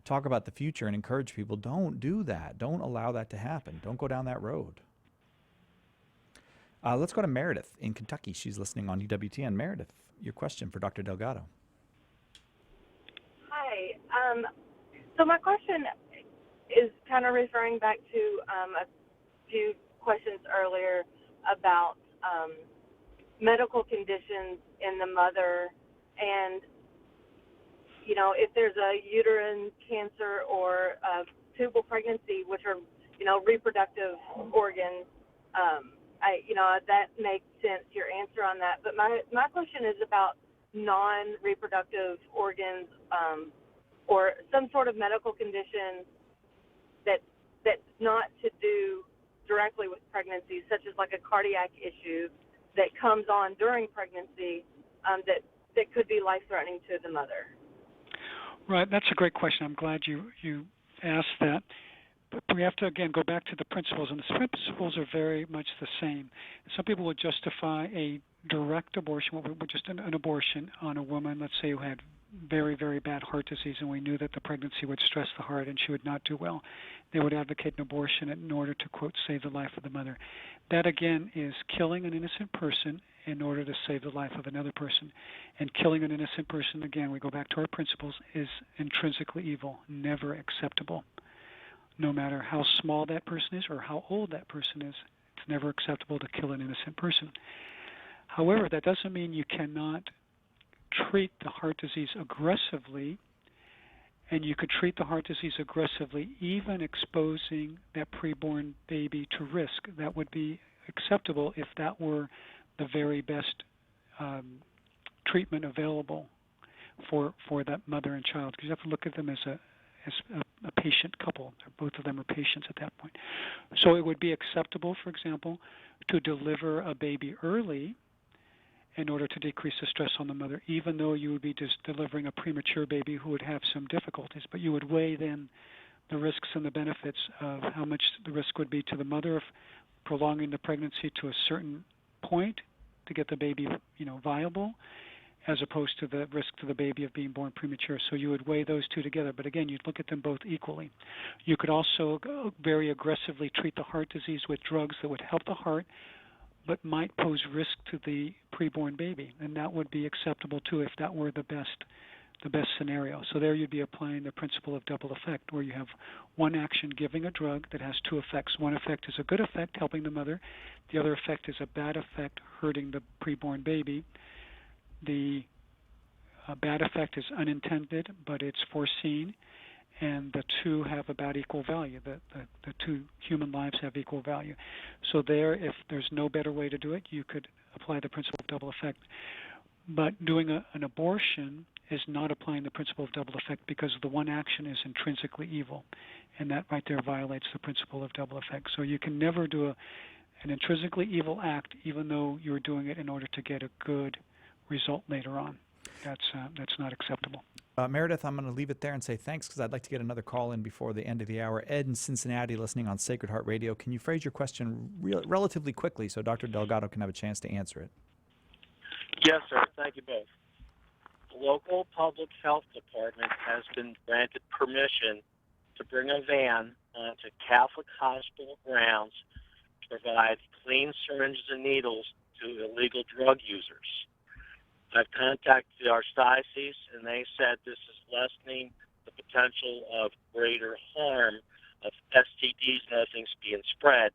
talk about the future and encourage people. Don't do that. Don't allow that to happen. Don't go down that road. Let's go to Meredith in Kentucky. She's listening on EWTN. Meredith, your question for Dr. Delgado. Hi. So my question is kind of referring back to a few questions earlier about medical conditions in the mother, and if there's a uterine cancer or a tubal pregnancy, which are reproductive organs. That makes sense, your answer on that. But my question is about non-reproductive organs or some sort of medical condition that's not to do directly with pregnancy, such as like a cardiac issue that comes on during pregnancy that could be life-threatening to the mother. Right, that's a great question. I'm glad you asked that. But we have to, again, go back to the principles, and the principles are very much the same. Some people would justify a direct abortion, just an abortion on a woman, let's say, who had very, very bad heart disease, and we knew that the pregnancy would stress the heart and she would not do well. They would advocate an abortion in order to, quote, save the life of the mother. That, again, is killing an innocent person in order to save the life of another person. And killing an innocent person, again, we go back to our principles, is intrinsically evil, never acceptable. No matter how small that person is or how old that person is, it's never acceptable to kill an innocent person. However, that doesn't mean you cannot treat the heart disease aggressively, and you could treat the heart disease aggressively even exposing that preborn baby to risk. That would be acceptable if that were the very best treatment available for that mother and child, because you have to look at them as a patient couple. Both of them are patients at that point. So it would be acceptable, for example, to deliver a baby early in order to decrease the stress on the mother, even though you would be just delivering a premature baby who would have some difficulties. But you would weigh then the risks and the benefits of how much the risk would be to the mother of prolonging the pregnancy to a certain point to get the baby, viable, as opposed to the risk to the baby of being born premature. So you would weigh those two together. But again, you'd look at them both equally. You could also very aggressively treat the heart disease with drugs that would help the heart, but might pose risk to the preborn baby, and that would be acceptable too if that were the best scenario. So there you'd be applying the principle of double effect, where you have one action giving a drug that has two effects. One effect is a good effect, helping the mother. The other effect is a bad effect, hurting the preborn baby. The bad effect is unintended, but it's foreseen, and the two have about equal value. The two human lives have equal value. So there, if there's no better way to do it, you could apply the principle of double effect. But doing an abortion is not applying the principle of double effect, because the one action is intrinsically evil, and that right there violates the principle of double effect. So you can never do an intrinsically evil act, even though you're doing it in order to get a good result later on. That's not acceptable. Meredith, I'm going to leave it there and say thanks, because I'd like to get another call in before the end of the hour. Ed in Cincinnati, listening on Sacred Heart Radio. Can you phrase your question relatively quickly so Dr. Delgado can have a chance to answer it? Yes, sir. Thank you both. The local public health department has been granted permission to bring a van onto Catholic hospital grounds to provide clean syringes and needles to illegal drug users. I've contacted the Archdiocese, and they said this is lessening the potential of greater harm of STDs and other things being spread.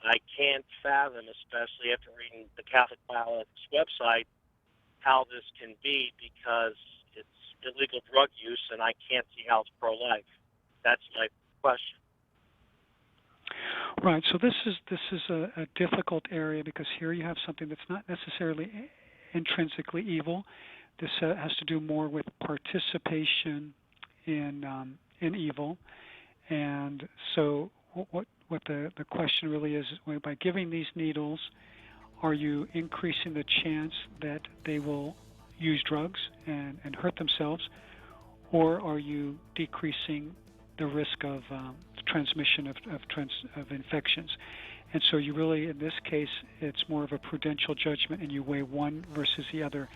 I can't fathom, especially after reading the Catholic Bioethics website, how this can be, because it's illegal drug use, and I can't see how it's pro-life. That's my question. Right. So this is a difficult area, because here you have something that's not necessarily intrinsically evil. This has to do more with participation in evil, and so what the question really is by giving these needles, are you increasing the chance that they will use drugs and hurt themselves, or are you decreasing the risk of transmission of infections? And so you really, in this case, it's more of a prudential judgment, and you weigh one versus the other.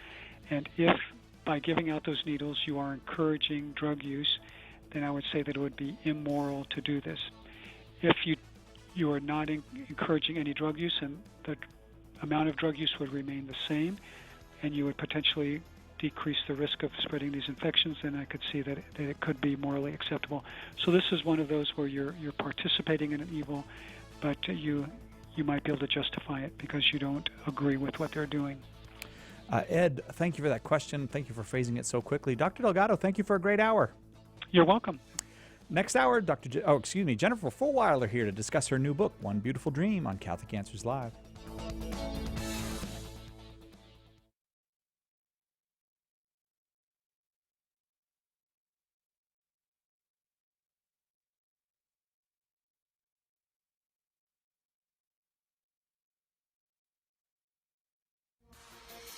And if by giving out those needles you are encouraging drug use, then I would say that it would be immoral to do this. If you are not encouraging any drug use, and the amount of drug use would remain the same, and you would potentially decrease the risk of spreading these infections, then I could see that it could be morally acceptable. So this is one of those where you're participating in an evil, but you might be able to justify it because you don't agree with what they're doing. Ed, thank you for that question. Thank you for phrasing it so quickly. Dr. Delgado, thank you for a great hour. You're welcome. Next hour, Jennifer Fulwiler here to discuss her new book, One Beautiful Dream, on Catholic Answers Live.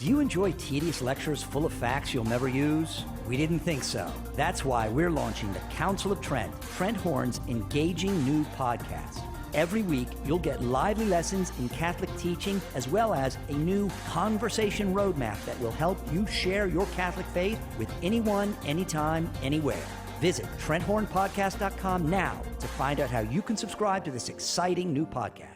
Do you enjoy tedious lectures full of facts you'll never use? We didn't think so. That's why we're launching the Council of Trent, Trent Horn's engaging new podcast. Every week, you'll get lively lessons in Catholic teaching, as well as a new conversation roadmap that will help you share your Catholic faith with anyone, anytime, anywhere. Visit TrentHornPodcast.com now to find out how you can subscribe to this exciting new podcast.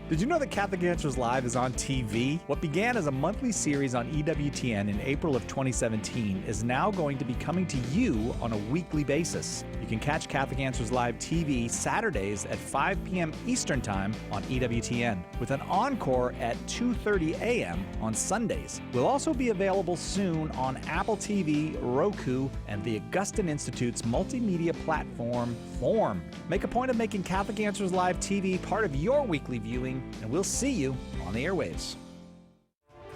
Did you know that Catholic Answers Live is on TV? What began as a monthly series on EWTN in April of 2017 is now going to be coming to you on a weekly basis. You can catch Catholic Answers Live TV Saturdays at 5 p.m. Eastern Time on EWTN, with an encore at 2:30 a.m. on Sundays. We'll also be available soon on Apple TV, Roku, and the Augustine Institute's multimedia platform, Form. Make a point of making Catholic Answers Live TV part of your weekly viewing, and we'll see you on the airwaves.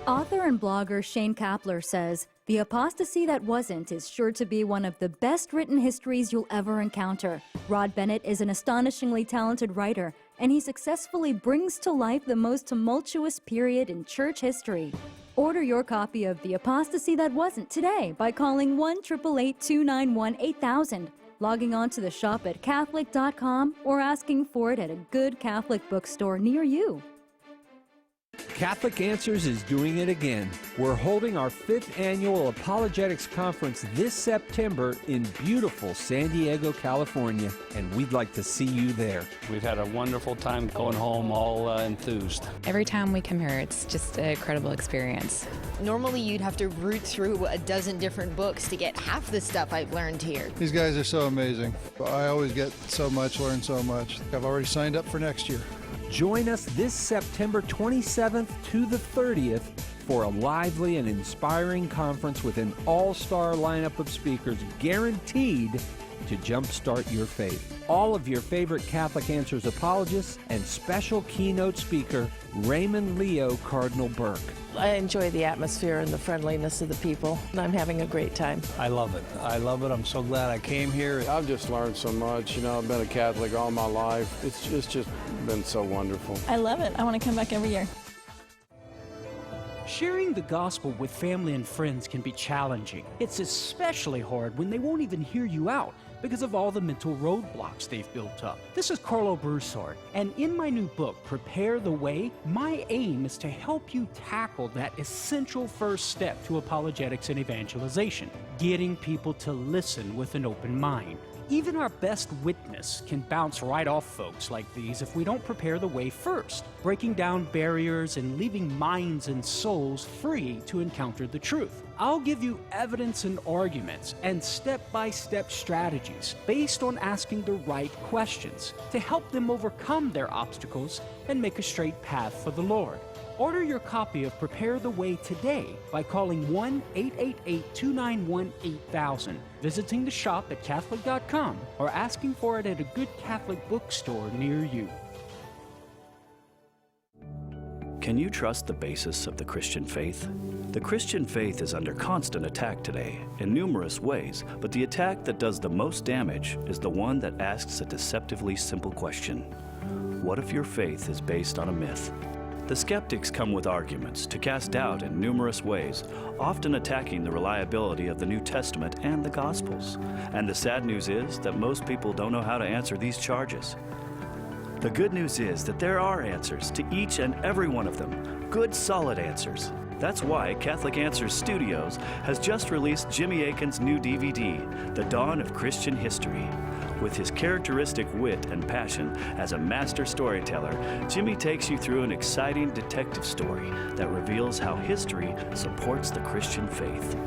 Author and blogger Shane Kapler says, "The apostasy that wasn't is sure to be one of the best written histories you'll ever encounter." Rod Bennett is an astonishingly talented writer, and he successfully brings to life the most tumultuous period in church history. Order your copy of The Apostasy That Wasn't today by calling 1-888-291-8000, logging on to the shop at Catholic.com, or asking for it at a good Catholic bookstore near you. Catholic Answers is doing it again. We're holding our 5th annual Apologetics Conference this September in beautiful San Diego, California, and we'd like to see you there. We've had a wonderful time going home all enthused. Every time we come here, it's just an incredible experience. Normally you'd have to root through a dozen different books to get half the stuff I've learned here. These guys are so amazing. I always get so much, learn so much. I've already signed up for next year. Join us this September 27th to the 30th for a lively and inspiring conference with an all-star lineup of speakers guaranteed to jumpstart your faith. All of your favorite Catholic Answers apologists and special keynote speaker Raymond Leo Cardinal Burke. I enjoy the atmosphere and the friendliness of the people, and I'm having a great time. I love it. I love it. I'm so glad I came here. I've just learned so much. You know, I've been a Catholic all my life. It's just been so wonderful. I love it. I want to come back every year. Sharing the gospel with family and friends can be challenging. It's especially hard when they won't even hear you out because of all the mental roadblocks they've built up. This is Carlo Broussard, and in my new book, Prepare the Way, my aim is to help you tackle that essential first step to apologetics and evangelization, getting people to listen with an open mind. Even our best witness can bounce right off folks like these if we don't prepare the way first, breaking down barriers and leaving minds and souls free to encounter the truth. I'll give you evidence and arguments and step-by-step strategies based on asking the right questions to help them overcome their obstacles and make a straight path for the Lord. Order your copy of Prepare the Way today by calling 1-888-291-8000, visiting the shop at Catholic.com, or asking for it at a good Catholic bookstore near you. Can you trust the basis of the Christian faith? The Christian faith is under constant attack today in numerous ways, but the attack that does the most damage is the one that asks a deceptively simple question. What if your faith is based on a myth? The skeptics come with arguments to cast doubt in numerous ways, often attacking the reliability of the New Testament and the Gospels. And the sad news is that most people don't know how to answer these charges. The good news is that there are answers to each and every one of them, good solid answers. That's why Catholic Answers Studios has just released Jimmy Akin's new DVD, The Dawn of Christian History. With his characteristic wit and passion as a master storyteller, Jimmy takes you through an exciting detective story that reveals how history supports the Christian faith.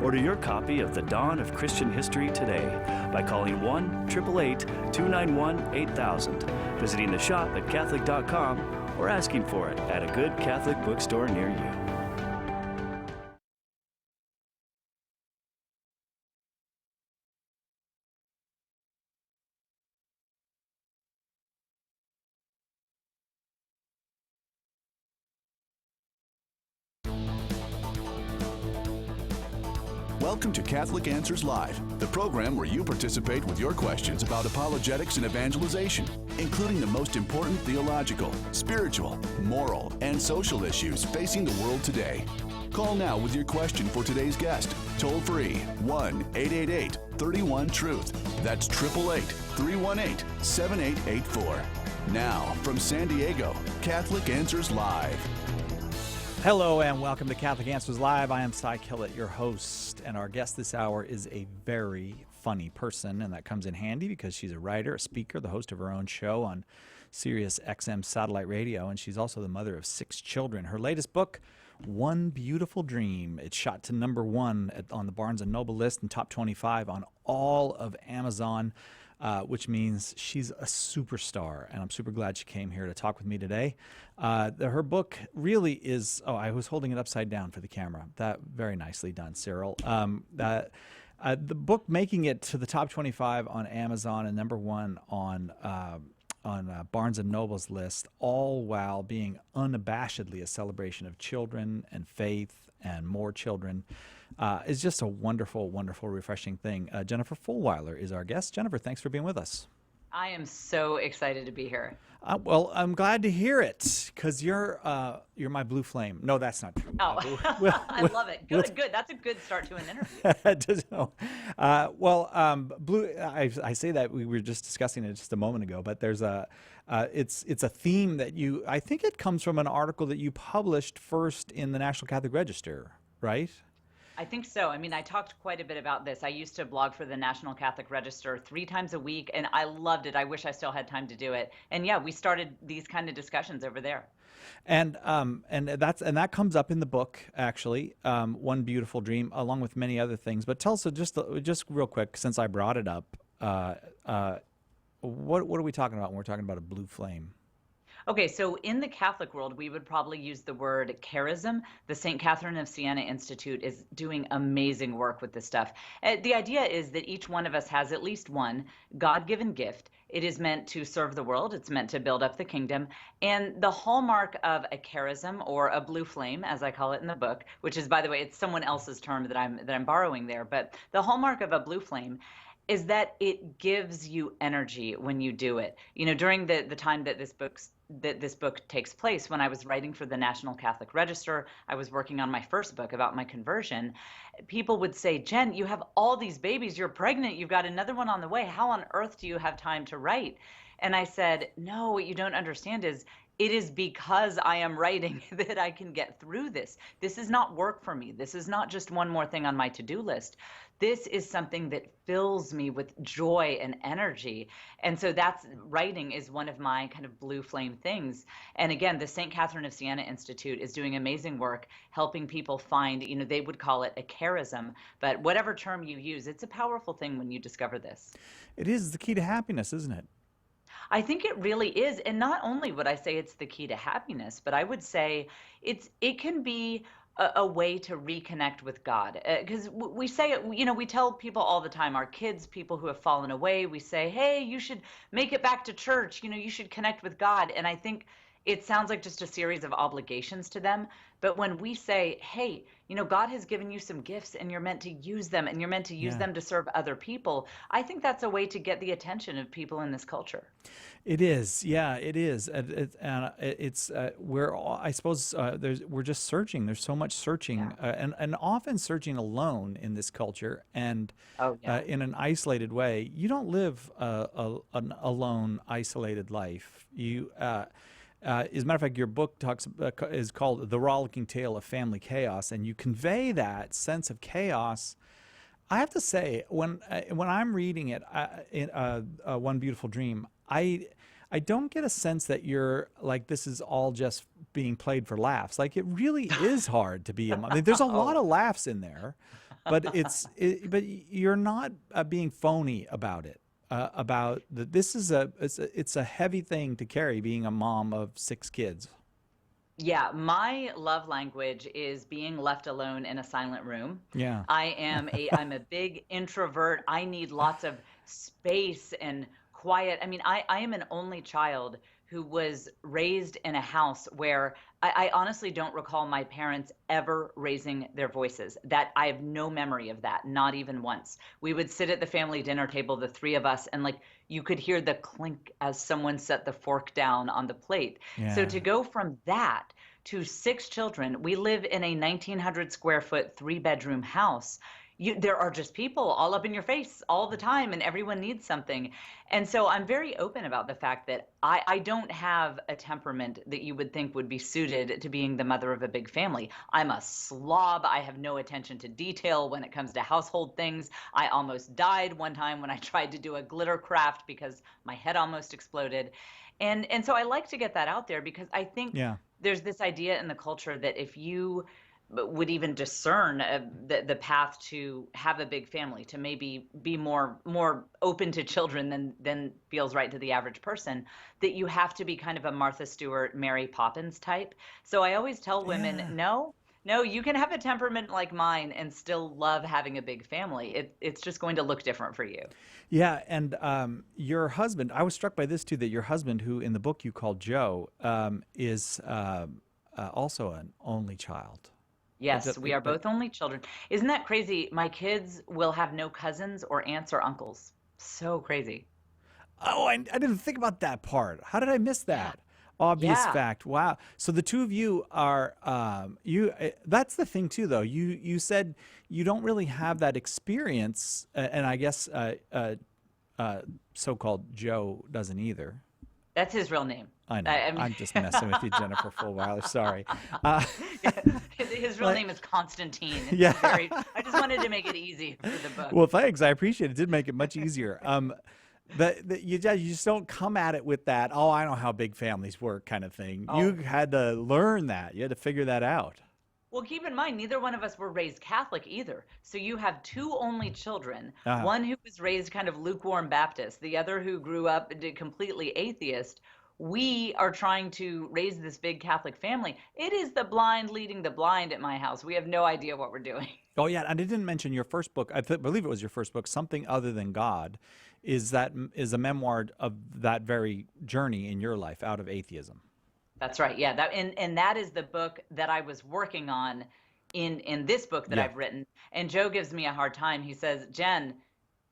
Order your copy of The Dawn of Christian History today by calling 1-888-291-8000, visiting the shop at Catholic.com, or asking for it at a good Catholic bookstore near you. Welcome to Catholic Answers Live, the program where you participate with your questions about apologetics and evangelization, including the most important theological, spiritual, moral, and social issues facing the world today. Call now with your question for today's guest. Toll free 1-888-31-TRUTH. That's 888-318-7884. Now, from San Diego, Catholic Answers Live. Hello and welcome to Catholic Answers Live. I am Cy Killett, your host, and our guest this hour is a very funny person, and that comes in handy because she's a writer, a speaker, the host of her own show on Sirius XM satellite radio, and she's also the mother of 6 children. Her latest book, One Beautiful Dream, it's shot to #1 on the Barnes & Noble list and top 25 on all of Amazon, which means she's a superstar, and I'm super glad she came here to talk with me today. Her book really is, I was holding it upside down for the camera. That very nicely done, Cyril. The book making it to the top 25 on Amazon and #1 on Barnes & Noble's list, all while being unabashedly a celebration of children and faith and more children. Is just a wonderful, wonderful, refreshing thing. Jennifer Fulwiler is our guest. Jennifer, thanks for being with us. I am so excited to be here. Well, I'm glad to hear it because you're my blue flame. No, that's not true. Oh, I love it. Good. That's a good start to an interview. Blue. I say that we were just discussing it just a moment ago, but there's it's a theme that I think it comes from an article that you published first in the National Catholic Register, right? I think so. I mean, I talked quite a bit about this. I used to blog for the National Catholic Register 3 times a week, and I loved it. I wish I still had time to do it. And yeah, we started these kind of discussions over there. And that comes up in the book, actually, One Beautiful Dream, along with many other things. But tell us just real quick, since I brought it up, what are we talking about when we're talking about a blue flame? Okay, so in the Catholic world, we would probably use the word charism. The St. Catherine of Siena Institute is doing amazing work with this stuff. The idea is that each one of us has at least one God-given gift. It is meant to serve the world. It's meant to build up the kingdom. And the hallmark of a charism, or a blue flame, as I call it in the book, which is, by the way, it's someone else's term that I'm borrowing there, but the hallmark of a blue flame is that it gives you energy when you do it. You know, during the time that this book takes place, when I was writing for the National Catholic Register, I was working on my first book about my conversion. People would say, Jen, you have all these babies, you're pregnant, you've got another one on the way. How on earth do you have time to write? And I said, no, what you don't understand is it is because I am writing that I can get through this. This is not work for me. This is not just one more thing on my to-do list. This is something that fills me with joy and energy. And so writing is one of my kind of blue flame things. And again, the St. Catherine of Siena Institute is doing amazing work helping people find, they would call it a charism, but whatever term you use, it's a powerful thing when you discover this. It is the key to happiness, isn't it? I think it really is. And not only would I say it's the key to happiness, but I would say it can be a way to reconnect with God. Because we say, we tell people all the time, our kids, people who have fallen away, we say, hey, you should make it back to church. You should connect with God. And I think it sounds like just a series of obligations to them. But when we say, hey, God has given you some gifts and you're meant to use them and you're meant to use them to serve other people, I think that's a way to get the attention of people in this culture. It is. Yeah, it is. We're just searching. There's so much searching and often searching alone in this culture and in an isolated way. You don't live an alone, isolated life. As a matter of fact, your book is called The Rollicking Tale of Family Chaos, and you convey that sense of chaos I have to say, when I'm reading it, in One Beautiful Dream, I don't get a sense that you're like this is all just being played for laughs. Like it really is hard to be a mom. I mean, there's a lot of laughs in there, but but you're not being phony about it. This is it's a heavy thing to carry being a mom of 6 kids. Yeah, my love language is being left alone in a silent room. Yeah. I'm a big introvert. I need lots of space and quiet. I mean, I am an only child who was raised in a house where I honestly don't recall my parents ever raising their voices. That I have no memory of that, not even once. We would sit at the family dinner table, the 3 of us, and like you could hear the clink as someone set the fork down on the plate. So to go from that to 6 children, we live in a 1,900 square foot 3-bedroom house. There are just people all up in your face all the time, and everyone needs something. And so I'm very open about the fact that I don't have a temperament that you would think would be suited to being the mother of a big family. I'm a slob. I have no attention to detail when it comes to household things. I almost died one time when I tried to do a glitter craft because my head almost exploded. And so I like to get that out there because I think there's this idea in the culture that if you would even discern the path to have a big family, to maybe be more open to children than feels right to the average person, that you have to be kind of a Martha Stewart, Mary Poppins type. So I always tell women, no, you can have a temperament like mine and still love having a big family. It's just going to look different for you. Yeah, and your husband, I was struck by this too, that your husband, who in the book you called Joe, is also an only child. Yes, we are both only children. Isn't that crazy? My kids will have no cousins or aunts or uncles. So crazy. Oh, I didn't think about that part. How did I miss that? Obvious fact. Wow. So the 2 of you are that's the thing too, though. You said you don't really have that experience, and I guess so-called Joe doesn't either. That's his real name. I know. I'm just messing with you, Jennifer Fulwiler. Sorry. His real name is Constantine. Yeah. I just wanted to make it easy for the book. Well, thanks. I appreciate it. It did make it much easier. You just don't come at it with that, oh, I know how big families work kind of thing. You had to learn that. You had to figure that out. Well, keep in mind, neither one of us were raised Catholic either. So you have 2 only children, one who was raised kind of lukewarm Baptist, the other who grew up completely atheist. We are trying to raise this big Catholic family. It is the blind leading the blind at my house. We have no idea what we're doing. Oh, yeah. And I didn't mention your first book. I believe it was your first book, Something Other Than God, is a memoir of that very journey in your life out of atheism. That's right. Yeah. And that is the book that I was working on in this book that I've written. And Joe gives me a hard time. He says, Jen,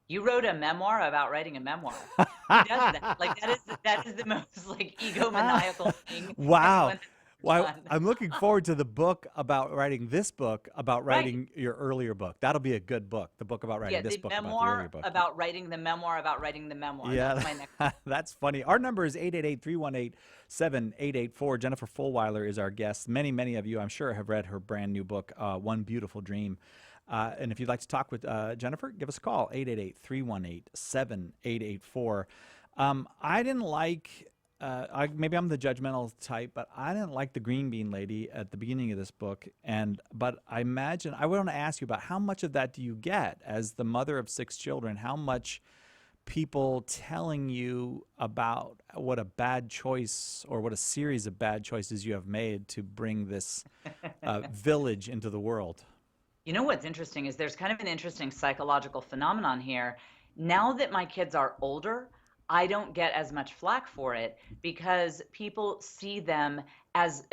you wrote a memoir about writing a memoir. He does that. Like that is the most like egomaniacal thing. Wow. Well, I'm looking forward to the book about writing this book about writing your earlier book. That'll be a good book. The book about writing this book about the earlier book. About writing the memoir about writing the memoir. Yeah, that's my next. That's funny. Our number is 888-318-7884. Jennifer Fulwiler is our guest. Many of you, I'm sure, have read her brand new book, One Beautiful Dream. And if you'd like to talk with Jennifer, give us a call, 888-318-7884. I didn't like, maybe I'm the judgmental type, but I didn't like the green bean lady at the beginning of this book. But I imagine, I want to ask you about how much of that do you get as the mother of 6 children? How much people telling you about what a bad choice or what a series of bad choices you have made to bring this village into the world? You know what's interesting is there's kind of an interesting psychological phenomenon here. Now that my kids are older, I don't get as much flack for it because people see them as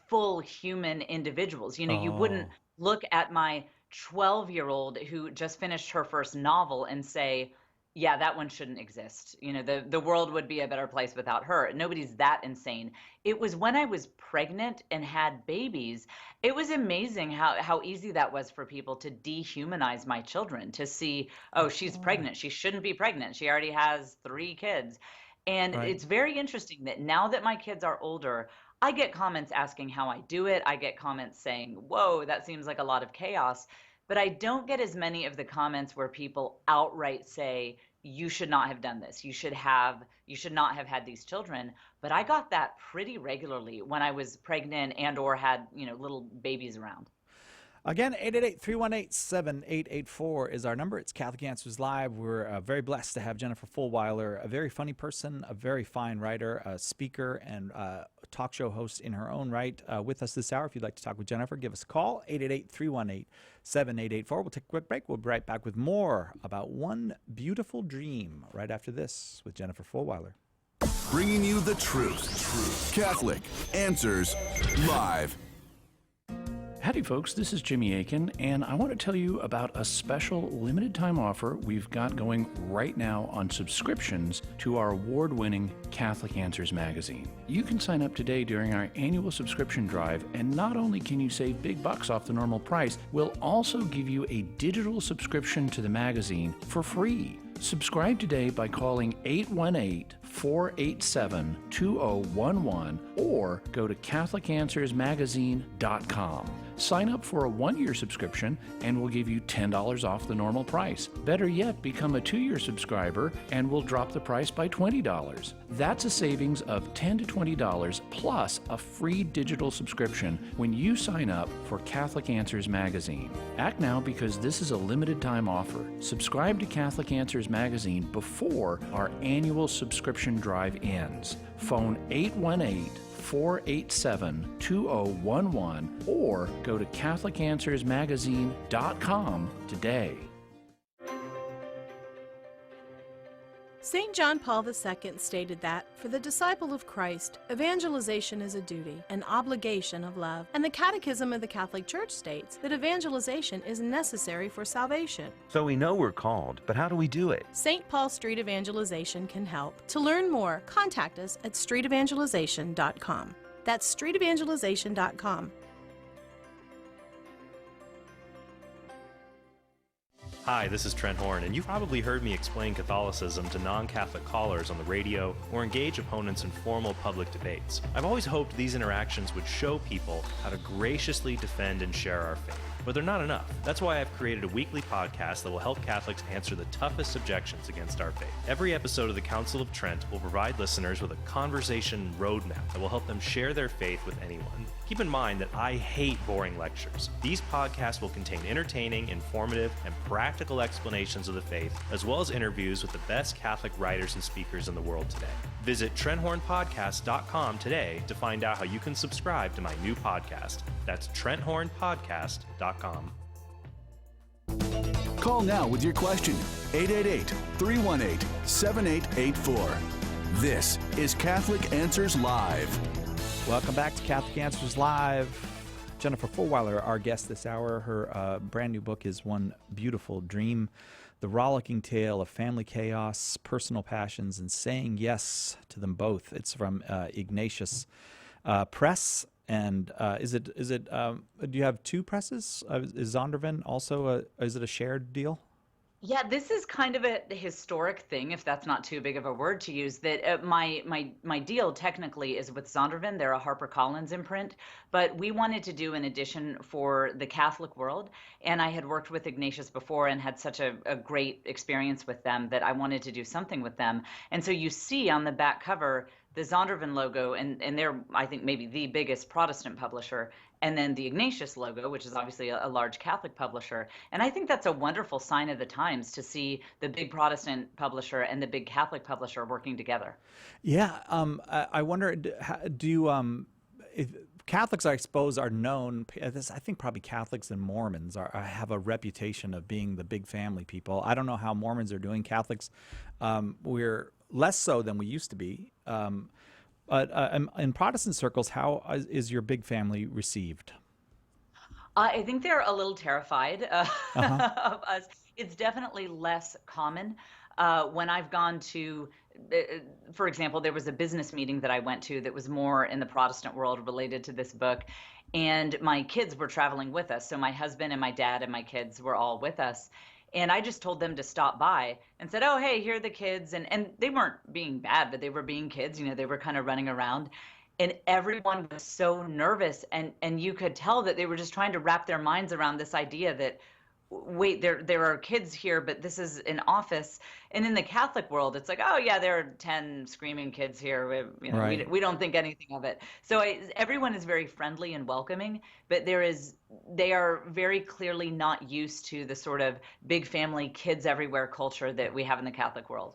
full human individuals. You know, you wouldn't look at my 12-year-old who just finished her first novel and say, yeah, that one shouldn't exist. You know, the world would be a better place without her. Nobody's that insane. It was when I was pregnant and had babies, it was amazing how easy that was for people to dehumanize my children, to see, oh, she's pregnant. She shouldn't be pregnant. She already has 3 kids. And it's very interesting that now that my kids are older, I get comments asking how I do it. I get comments saying, whoa, that seems like a lot of chaos. but I don't get as many of the comments where people outright say, you should not have done this. You should not have had these children. But I got that pretty regularly when I was pregnant and or had, little babies around. Again, 888-318-7884 is our number. It's Catholic Answers Live. We're very blessed to have Jennifer Fulwiler, a very funny person, a very fine writer, a speaker, and talk show host in her own right, with us this hour. If you'd like to talk with Jennifer, give us a call, 888-318-7884. We'll take a quick break. We'll be right back with more about One Beautiful Dream right after this with Jennifer Fulwiler. Bringing you the truth. Catholic Answers Live. Howdy folks, this is Jimmy Akin, and I want to tell you about a special limited time offer we've got going right now on subscriptions to our award-winning Catholic Answers magazine. You can sign up today during our annual subscription drive, and not only can you save big bucks off the normal price, we'll also give you a digital subscription to the magazine for free. Subscribe today by calling 818-487-2011 or go to CatholicAnswersMagazine.com. Sign up for a 1-year subscription and we'll give you $10 off the normal price. Better yet, become a 2-year subscriber and we'll drop the price by $20. That's a savings of $10 to $20 plus a free digital subscription when you sign up for Catholic Answers Magazine. Act now because this is a limited time offer. Subscribe to Catholic Answers Magazine before our annual subscription drive ends. Phone 818-487-2011 or go to CatholicAnswersMagazine.com today. St. John Paul II stated that, for the disciple of Christ, evangelization is a duty, an obligation of love, and the Catechism of the Catholic Church states that evangelization is necessary for salvation. So we know we're called, but how do we do it? St. Paul Street Evangelization can help. To learn more, contact us at streetevangelization.com. That's streetevangelization.com. Hi, this is Trent Horn, and you've probably heard me explain Catholicism to non-Catholic callers on the radio or engage opponents in formal public debates. I've always hoped these interactions would show people how to graciously defend and share our faith. But they're not enough. That's why I've created a weekly podcast that will help Catholics answer the toughest objections against our faith. Every episode of the Council of Trent will provide listeners with a conversation roadmap that will help them share their faith with anyone. Keep in mind that I hate boring lectures. These podcasts will contain entertaining, informative, and practical explanations of the faith, as well as interviews with the best Catholic writers and speakers in the world today. Visit TrentHornPodcast.com today to find out how you can subscribe to my new podcast. That's TrentHornPodcast.com. Call now with your question, 888-318-7884. This is Catholic Answers Live. Welcome back to Catholic Answers Live. Jennifer Fulwiler, our guest this hour. Her brand new book is One Beautiful Dream, the rollicking tale of family chaos, personal passions, and saying yes to them both. It's from Ignatius Press. And do you have two presses? Is Zondervan also is it a shared deal? Yeah, this is kind of a historic thing, if that's not too big of a word to use, that my deal technically is with Zondervan. They're a HarperCollins imprint, but we wanted to do an edition for the Catholic world, and I had worked with Ignatius before and had such a great experience with them that I wanted to do something with them. And so you see on the back cover the Zondervan logo, and they're, I think, maybe the biggest Protestant publisher, and then the Ignatius logo, which is obviously a large Catholic publisher. And I think that's a wonderful sign of the times to see the big Protestant publisher and the big Catholic publisher working together. Yeah, I wonder, do you, if Catholics, I suppose, are known, I think probably Catholics and Mormons have a reputation of being the big family people. I don't know how Mormons are doing. Catholics, we're less so than we used to be. But in Protestant circles, how is your big family received? I think they're a little terrified of us. It's definitely less common. When I've gone to, for example, there was a business meeting that I went to that was more in the Protestant world related to this book, and my kids were traveling with us. So my husband and my dad and my kids were all with us. And I just told them to stop by and said, oh, hey, here are the kids. And they weren't being bad, but they were being kids. You know, they were kind of running around. And everyone was so nervous. And you could tell that they were just trying to wrap their minds around this idea that wait, there are kids here, but this is an office. And in the Catholic world, it's like, oh yeah, there are 10 screaming kids here. We don't think anything of it. So everyone is very friendly and welcoming, but they are very clearly not used to the sort of big family, kids everywhere culture that we have in the Catholic world.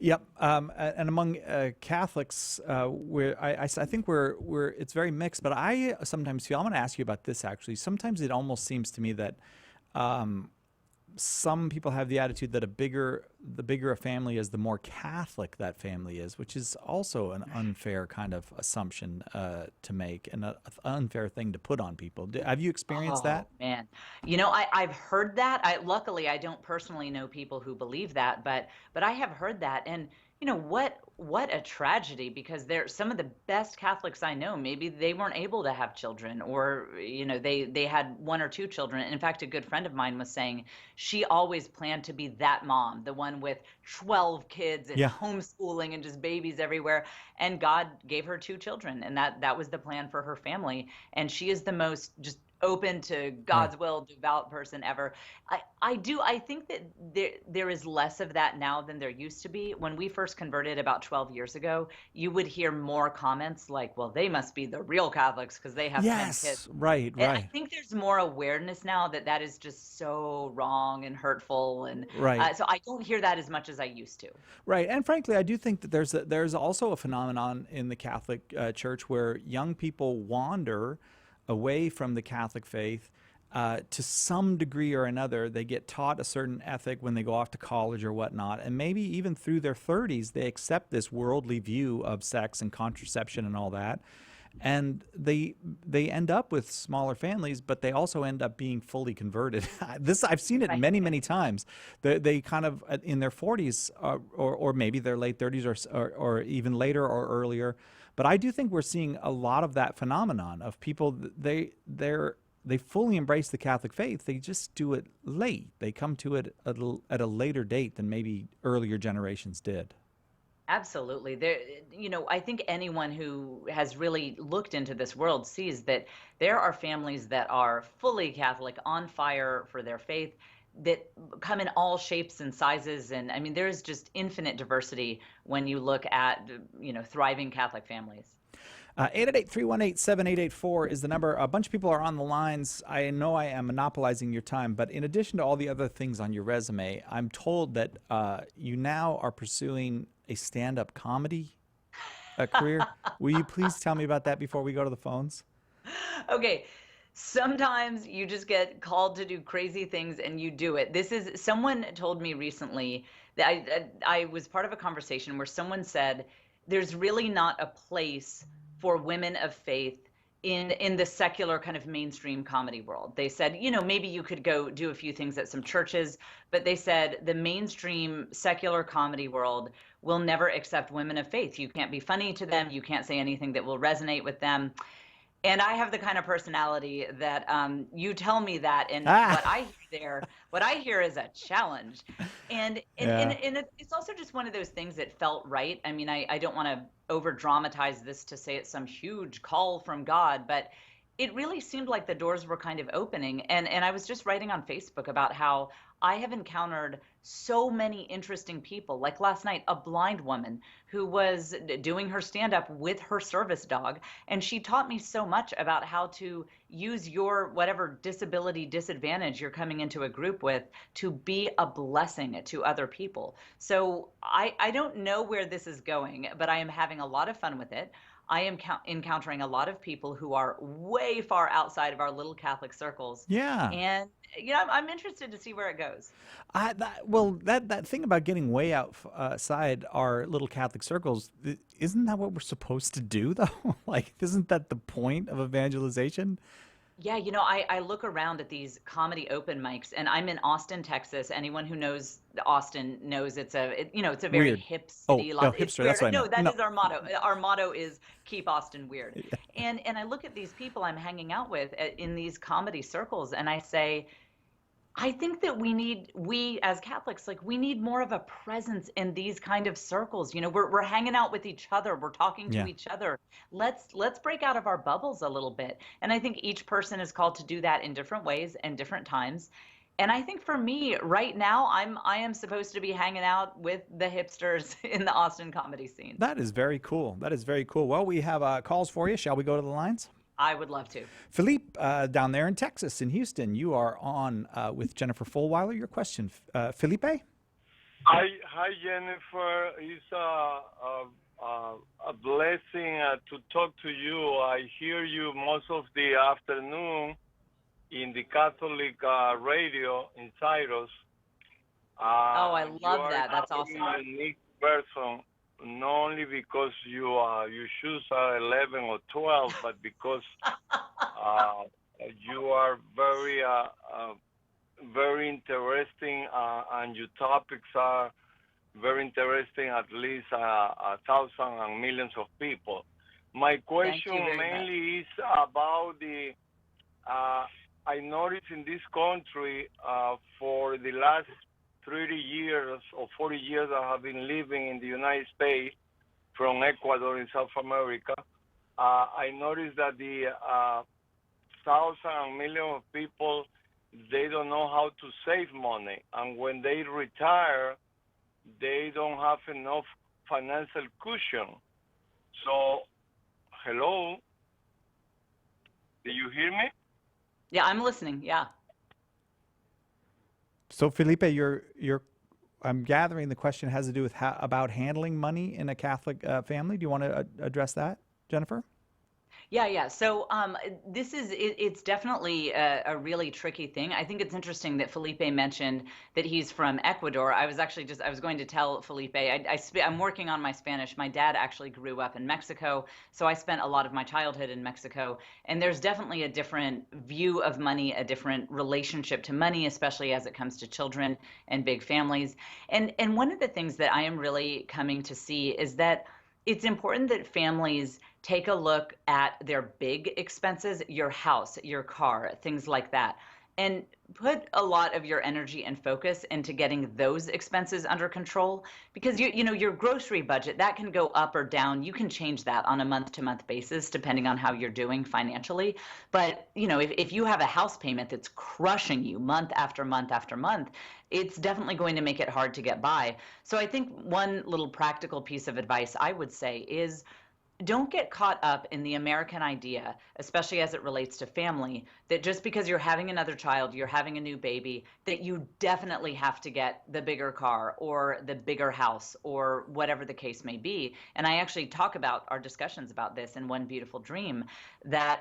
Yep, and among Catholics, I think it's very mixed. But I sometimes feel, I'm going to ask you about this actually. Sometimes it almost seems to me that some people have the attitude that the bigger a family is, the more Catholic that family is, which is also an unfair kind of assumption to make, and an unfair thing to put on people. Have you experienced that? Man, I've heard that. Luckily, I don't personally know people who believe that, but I have heard that, and what a tragedy, because they're some of the best Catholics I know. Maybe they weren't able to have children, or they had 1 or 2 children. In fact, a good friend of mine was saying she always planned to be that mom, the one with 12 kids and homeschooling and just babies everywhere. And God gave her 2 children, and that was the plan for her family. And she is the most just open to God's will, devout person ever. I think that there is less of that now than there used to be. When we first converted about 12 years ago, you would hear more comments like, well, they must be the real Catholics because they have 10 kids. Right. And I think there's more awareness now that is just so wrong and hurtful. And so I don't hear that as much as I used to. Right. And frankly, I do think that there's also a phenomenon in the Catholic Church where young people wander away from the Catholic faith to some degree or another. They get taught a certain ethic when they go off to college or whatnot, and maybe even through their 30s they accept this worldly view of sex and contraception and all that, and they end up with smaller families, but they also end up being fully converted. I've seen it many times. They kind of in their 40s or maybe their late 30s or even later or earlier. But I do think we're seeing a lot of that phenomenon of people, they fully embrace the Catholic faith. They just do it late. They come to it at a later date than maybe earlier generations did. Absolutely. I think anyone who has really looked into this world sees that there are families that are fully Catholic, on fire for their faith, that come in all shapes and sizes. And I mean, there's just infinite diversity when you look at, thriving Catholic families. 888-318-7884 is the number. A bunch of people are on the lines. I know I am monopolizing your time, but in addition to all the other things on your resume, I'm told that you now are pursuing a stand-up comedy career. Will you please tell me about that before we go to the phones? Okay. Sometimes you just get called to do crazy things and you do it. Someone told me recently that I was part of a conversation where someone said there's really not a place for women of faith in the secular kind of mainstream comedy world. They said, maybe you could go do a few things at some churches, but they said the mainstream secular comedy world will never accept women of faith. You can't be funny to them. You can't say anything that will resonate with them. And I have the kind of personality that you tell me that, and what I hear is a challenge, and it's also just one of those things that felt right. I mean, I don't want to over dramatize this to say it's some huge call from God, but it really seemed like the doors were kind of opening. And I was just writing on Facebook about how I have encountered so many interesting people. Like last night, a blind woman who was doing her stand-up with her service dog. And she taught me so much about how to use your whatever disability, disadvantage you're coming into a group with to be a blessing to other people. So I don't know where this is going, but I am having a lot of fun with it. I am encountering a lot of people who are way far outside of our little Catholic circles. Yeah. And, I'm interested to see where it goes. That thing about getting way outside our little Catholic circles, isn't that what we're supposed to do, though? Like, isn't that the point of evangelization? Yeah, I look around at these comedy open mics, and I'm in Austin, Texas. Anyone who knows Austin knows it's a very weird. Hip city. Hipster, that's what I meant. No, that is our motto. Our motto is keep Austin weird. Yeah. And I look at these people I'm hanging out with in these comedy circles, and I say, I think that we as Catholics, we need more of a presence in these kind of circles. We're hanging out with each other. We're talking to each other. Let's break out of our bubbles a little bit. And I think each person is called to do that in different ways and different times. And I think for me right now, I am supposed to be hanging out with the hipsters in the Austin comedy scene. That is very cool. That is very cool. Well, we have calls for you. Shall we go to the lines? I would love to. Philippe, down there in Texas, in Houston, you are on with Jennifer Fulwiler. Your question, Felipe? Hi, Jennifer. It's a blessing to talk to you. I hear you most of the afternoon in the Catholic radio in Cyrus. I love that. That's awesome. You are a unique person, not only because your shoes are 11 or 12, but because you are very interesting, and your topics are very interesting, at least 1,000 and millions of people. My question mainly is about the I noticed in this country for the last 30 years or 40 years I have been living in the United States from Ecuador in South America. I noticed that the thousands and millions of people, they don't know how to save money. And when they retire, they don't have enough financial cushion. So, hello? Do you hear me? Yeah, I'm listening. Yeah. So, Felipe, I'm gathering the question has to do with about handling money in a Catholic family. Do you want to address that, Jennifer? Yeah. So it's definitely a really tricky thing. I think it's interesting that Felipe mentioned that he's from Ecuador. I was going to tell Felipe, I'm working on my Spanish. My dad actually grew up in Mexico, so I spent a lot of my childhood in Mexico. And there's definitely a different view of money, a different relationship to money, especially as it comes to children and big families. And one of the things that I am really coming to see is that it's important that families take a look at their big expenses, your house, your car, things like that, and put a lot of your energy and focus into getting those expenses under control. Because your grocery budget, that can go up or down. You can change that on a month-to-month basis depending on how you're doing financially. But if you have a house payment that's crushing you month after month after month, it's definitely going to make it hard to get by. So I think one little practical piece of advice I would say is, don't get caught up in the American idea, especially as it relates to family, that just because you're having another child, you're having a new baby, that you definitely have to get the bigger car or the bigger house or whatever the case may be. And I actually talk about our discussions about this in One Beautiful Dream, that,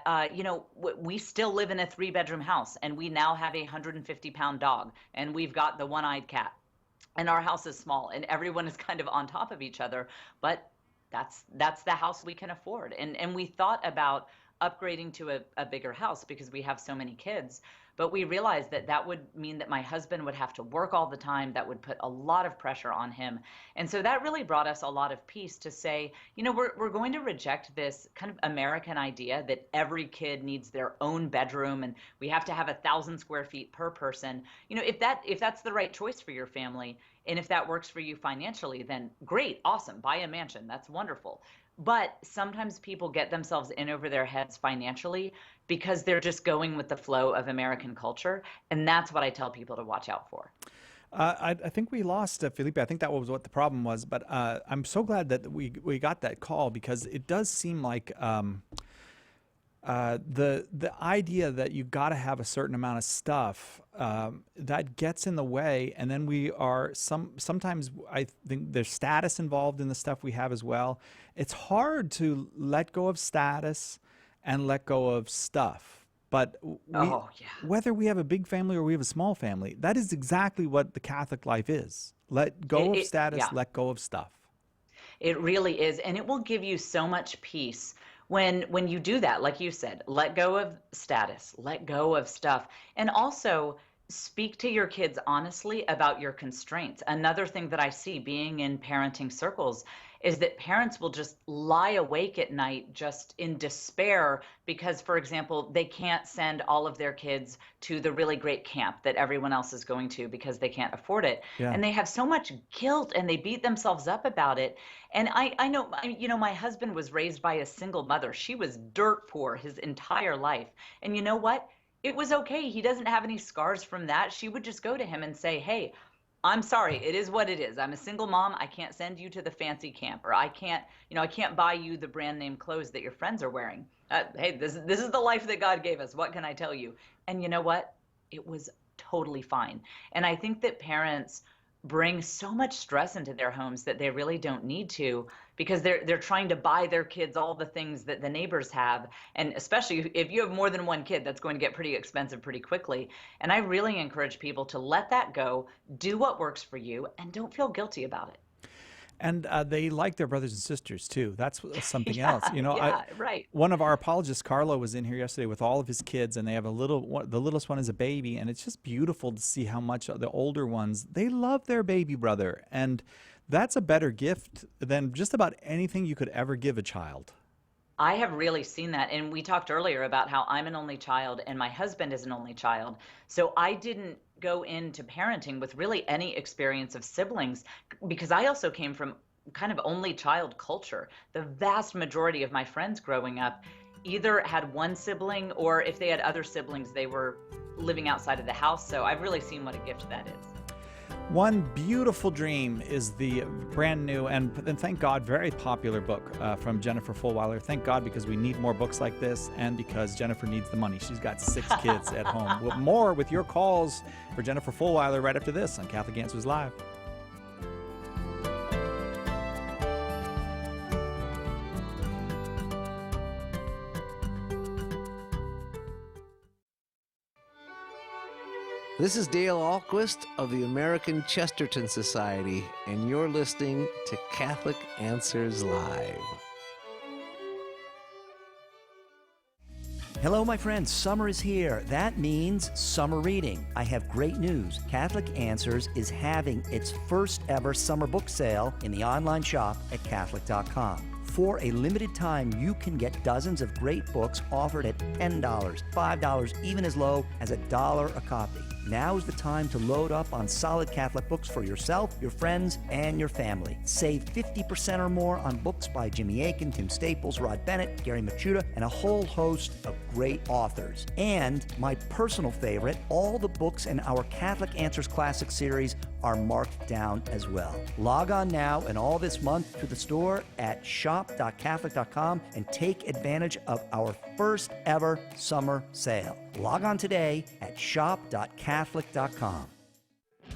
we still live in a 3-bedroom house, and we now have a 150-pound dog, and we've got the one-eyed cat. And our house is small, and everyone is kind of on top of each other, but that's the house we can afford. And we thought about upgrading to a bigger house because we have so many kids, but we realized that would mean that my husband would have to work all the time. That would put a lot of pressure on him. And so that really brought us a lot of peace to say, we're going to reject this kind of American idea that every kid needs their own bedroom and we have to have 1,000 square feet per person. If that's the right choice for your family, and if that works for you financially, then great, awesome, buy a mansion, that's wonderful. But sometimes people get themselves in over their heads financially because they're just going with the flow of American culture. And that's what I tell people to watch out for. I think we lost Felipe. I think that was what the problem was. But I'm so glad that we got that call, because it does seem like the idea that you got to have a certain amount of stuff that gets in the way, and then we are sometimes I think there's status involved in the stuff we have as well. It's hard to let go of status and let go of stuff. But whether we have a big family or we have a small family, that is exactly what the Catholic life is. Let go of status, let go of stuff. It really is, and it will give you so much peace when you do that. Like you said, let go of status, let go of stuff, and also speak to your kids honestly about your constraints. Another thing that I see being in parenting circles is that parents will just lie awake at night just in despair because, for example, they can't send all of their kids to the really great camp that everyone else is going to because they can't afford it. Yeah. And they have so much guilt and they beat themselves up about it. And I know, my husband was raised by a single mother. She was dirt poor his entire life. And you know what? it was okay. He doesn't have any scars from that. She would just go to him and say, hey, I'm sorry, it is what it is. I'm a single mom. I can't send you to the fancy camp, or I can't buy you the brand name clothes that your friends are wearing. Hey, this is the life that God gave us. What can I tell you? And you know what? It was totally fine. And I think that parents bring so much stress into their homes that they really don't need to, because they're trying to buy their kids all the things that the neighbors have. And especially if you have more than one kid, that's going to get pretty expensive pretty quickly. And I really encourage people to let that go, do what works for you, and don't feel guilty about it. And they like their brothers and sisters, too. That's something Yeah, else. You know, yeah, right. One of our apologists, Carlo, was in here yesterday with all of his kids, and they have the littlest one is a baby, and it's just beautiful to see how much the older ones, they love their baby brother. And that's a better gift than just about anything you could ever give a child. I have really seen that. And we talked earlier about how I'm an only child and my husband is an only child. So I didn't go into parenting with really any experience of siblings, because I also came from kind of only child culture. The vast majority of my friends growing up either had one sibling, or if they had other siblings, they were living outside of the house. So I've really seen what a gift that is. One Beautiful Dream is the brand new and thank God, very popular book from Jennifer Fulwiler. Thank God, because we need more books like this, and because Jennifer needs the money. She's got 6 kids at home. Well, more with your calls for Jennifer Fulwiler right after this on Catholic Answers Live. This is Dale Ahlquist of the American Chesterton Society, and you're listening to Catholic Answers Live. Hello, my friends. Summer is here. That means summer reading. I have great news. Catholic Answers is having its first ever summer book sale in the online shop at Catholic.com. For a limited time, you can get dozens of great books offered at $10, $5, even as low as $1 a copy. Now is the time to load up on solid Catholic books for yourself, your friends, and your family. Save 50% or more on books by Jimmy Akin, Tim Staples, Rod Bennett, Gary Machuda, and a whole host of great authors. And my personal favorite, all the books in our Catholic Answers Classic series are marked down as well. Log on now and all this month to the store at shop.catholic.com and take advantage of our first ever summer sale. Log on today at shop.catholic.com.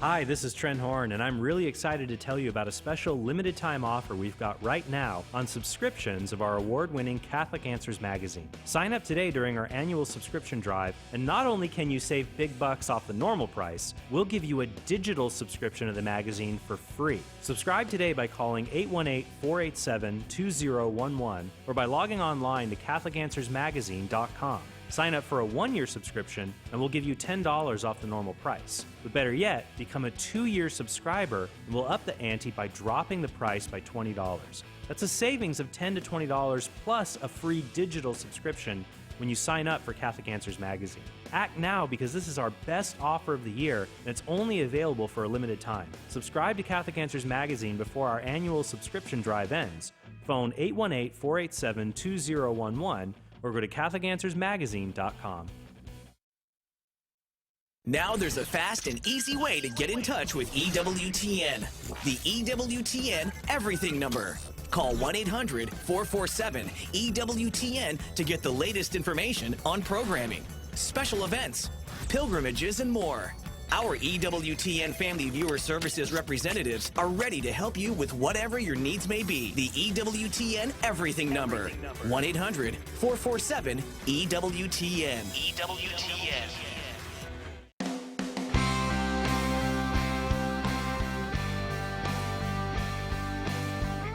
Hi, this is Trent Horn, and I'm really excited to tell you about a special limited-time offer we've got right now on subscriptions of our award-winning Catholic Answers magazine. Sign up today during our annual subscription drive, and not only can you save big bucks off the normal price, we'll give you a digital subscription of the magazine for free. Subscribe today by calling 818-487-2011 or by logging online to CatholicAnswersMagazine.com. Sign up for a 1-year subscription and we'll give you $10 off the normal price. But better yet, become a 2-year subscriber and we'll up the ante by dropping the price by $20. That's a savings of $10 to $20 plus a free digital subscription when you sign up for Catholic Answers Magazine. Act now, because this is our best offer of the year and it's only available for a limited time. Subscribe to Catholic Answers Magazine before our annual subscription drive ends. Phone 818-487-2011 or go to CatholicAnswersMagazine.com. Now there's a fast and easy way to get in touch with EWTN. The EWTN Everything number. Call 1-800-447-EWTN to get the latest information on programming, special events, pilgrimages, and more. Our EWTN Family Viewer Services representatives are ready to help you with whatever your needs may be. The EWTN Everything number. 1-800-447-EWTN. EWTN.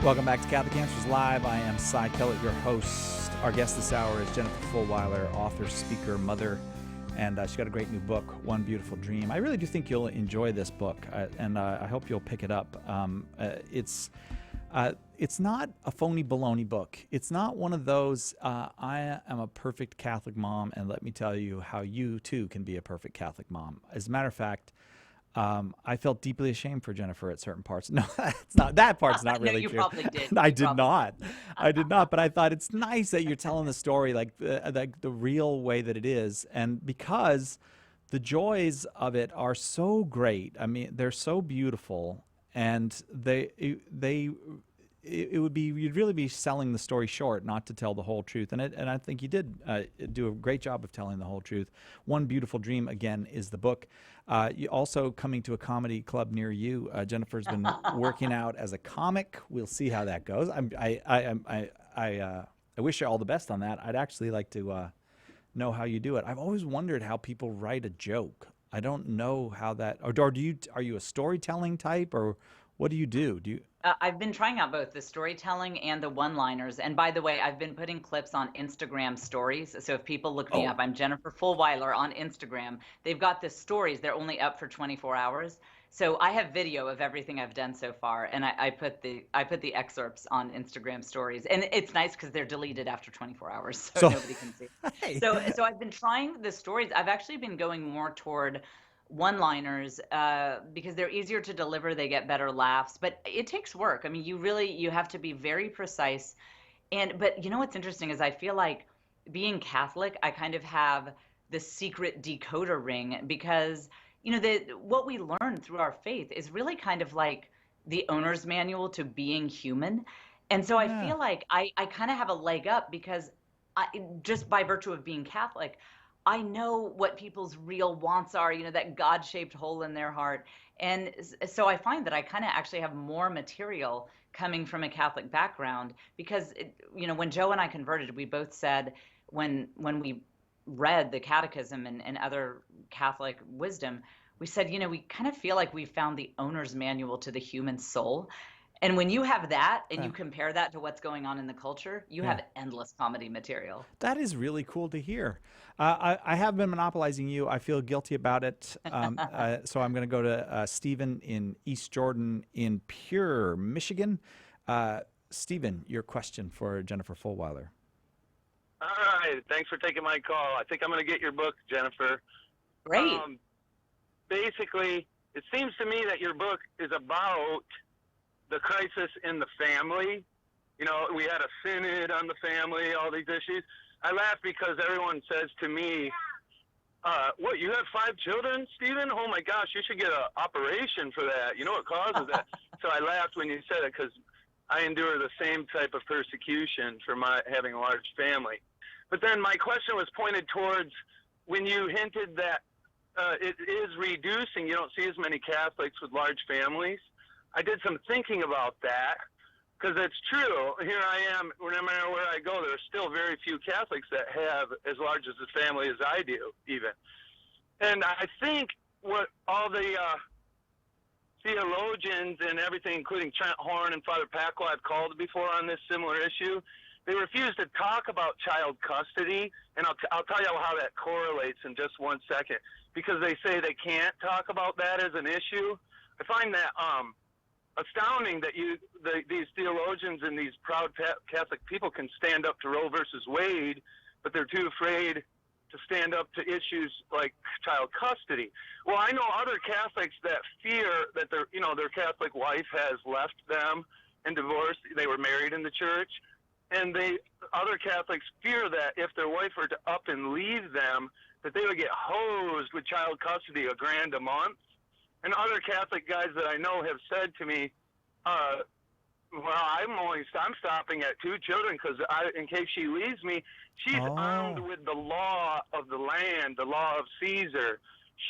Welcome back to Catholic Answers Live. I am Cy Kellett, your host. Our guest this hour is Jennifer Fulwiler, author, speaker, mother, and she's got a great new book, One Beautiful Dream. I really do think you'll enjoy this book, and I hope you'll pick it up. It's not a phony baloney book. It's not one of those, I am a perfect Catholic mom, and let me tell you how you, too, can be a perfect Catholic mom. As a matter of fact, I felt deeply ashamed for Jennifer at certain parts. No, it's not. That part's not really no, you true. probably did. I did not. I did not. But I thought it's nice that you're telling the story like the real way that it is, and because the joys of it are so great. I mean, they're so beautiful, and it would be, you'd really be selling the story short not to tell the whole truth. And I think you did do a great job of telling the whole truth. One Beautiful Dream, again, is the book. You also coming to a comedy club near you. Jennifer's been working out as a comic. We'll see how that goes. I wish you all the best on that. I'd actually like to know how you do it. I've always wondered how people write a joke. I don't know how that, or are you a storytelling type, or what do you do? I've been trying out both the storytelling and the one-liners. And by the way, I've been putting clips on Instagram stories. So if people look me up, I'm Jennifer Fulwiler on Instagram. They've got the stories. They're only up for 24 hours. So I have video of everything I've done so far, and I put the excerpts on Instagram stories. And it's nice because they're deleted after 24 hours, so nobody can see. Hey. So I've been trying the stories. I've actually been going more toward one-liners because they're easier to deliver, they get better laughs, but it takes work. I mean, you have to be very precise. But you know what's interesting is I feel like being Catholic, I kind of have the secret decoder ring because what we learn through our faith is really kind of like the owner's manual to being human. And so I feel like I kind of have a leg up because just by virtue of being Catholic, I know what people's real wants are, that God-shaped hole in their heart. And so I find that I kind of actually have more material coming from a Catholic background because, when Joe and I converted, we both said when we read the catechism and other Catholic wisdom, we said, we kind of feel like we found the owner's manual to the human soul. And when you have that and you compare that to what's going on in the culture, you have endless comedy material. That is really cool to hear. I have been monopolizing you. I feel guilty about it. So I'm going to go to Stephen in East Jordan in Pure, Michigan. Stephen, your question for Jennifer Fulwiler. All right. Thanks for taking my call. I think I'm going to get your book, Jennifer. Great. Basically, it seems to me that your book is about the crisis in the family. We had a synod on the family, all these issues. I laugh because everyone says to me, what, you have 5 children, Stephen? Oh my gosh, you should get an operation for that. You know what causes that? So I laughed when you said it because I endure the same type of persecution for having a large family. But then my question was pointed towards when you hinted that it is reducing. You don't see as many Catholics with large families. I did some thinking about that because it's true. Here I am, no matter where I go, there are still very few Catholics that have as large as a family as I do, even. And I think what all the theologians and everything, including Trent Horn and Father Pacwa, have called before on this similar issue, they refuse to talk about child custody, and I'll tell you how that correlates in just one second, because they say they can't talk about that as an issue. I find that astounding that these theologians and these proud Catholic people can stand up to Roe versus Wade, but they're too afraid to stand up to issues like child custody. Well, I know other Catholics that fear that their Catholic wife has left them and divorced. They were married in the church, and other Catholics fear that if their wife were to up and leave them, that they would get hosed with child custody, $1,000 a month. And other Catholic guys that I know have said to me, I'm stopping at 2 children because in case she leaves me, she's armed with the law of the land, the law of Caesar.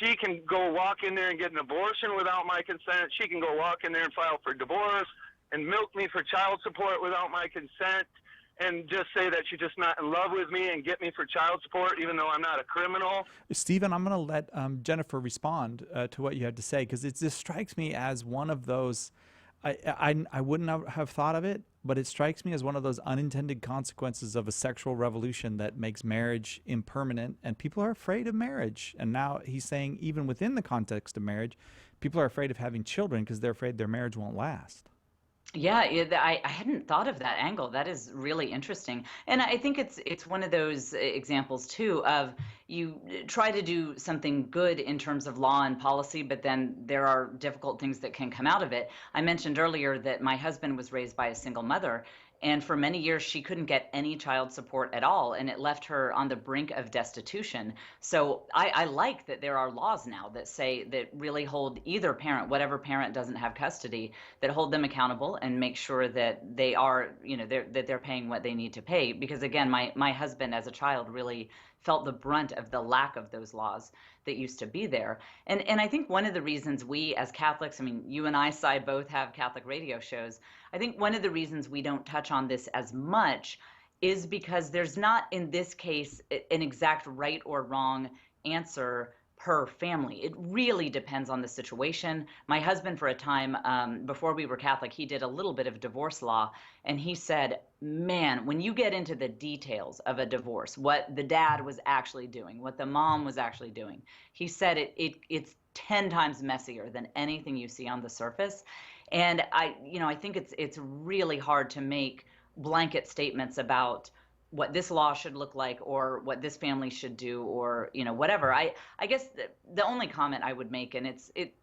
She can go walk in there and get an abortion without my consent. She can go walk in there and file for divorce and milk me for child support without my consent and just say that she's just not in love with me and get me for child support even though I'm not a criminal. Stephen, I'm going to let Jennifer respond to what you have to say, because it just strikes me as one of those, I wouldn't have thought of it, but it strikes me as one of those unintended consequences of a sexual revolution that makes marriage impermanent, and people are afraid of marriage. And now he's saying even within the context of marriage, people are afraid of having children because they're afraid their marriage won't last. Yeah, I hadn't thought of that angle. That is really interesting. And I think it's one of those examples too of, you try to do something good in terms of law and policy, but then there are difficult things that can come out of it. I mentioned earlier that my husband was raised by a single mother, and for many years she couldn't get any child support at all, and it left her on the brink of destitution. So I like that there are laws now that say that really hold either parent, whatever parent doesn't have custody, that hold them accountable and make sure that they are, that they're paying what they need to pay. Because again, my husband as a child really felt the brunt of the lack of those laws that used to be there. And I think one of the reasons we as Catholics, I mean, you and I, Cy, both have Catholic radio shows. I think one of the reasons we don't touch on this as much is because there's not, in this case, an exact right or wrong answer per family. It really depends on the situation. My husband, for a time, before we were Catholic, he did a little bit of divorce law, and he said, man, when you get into the details of a divorce, what the dad was actually doing, what the mom was actually doing, he said it's 10 times messier than anything you see on the surface. And I think it's really hard to make blanket statements about what this law should look like or what this family should do or whatever. I guess the only comment I would make, and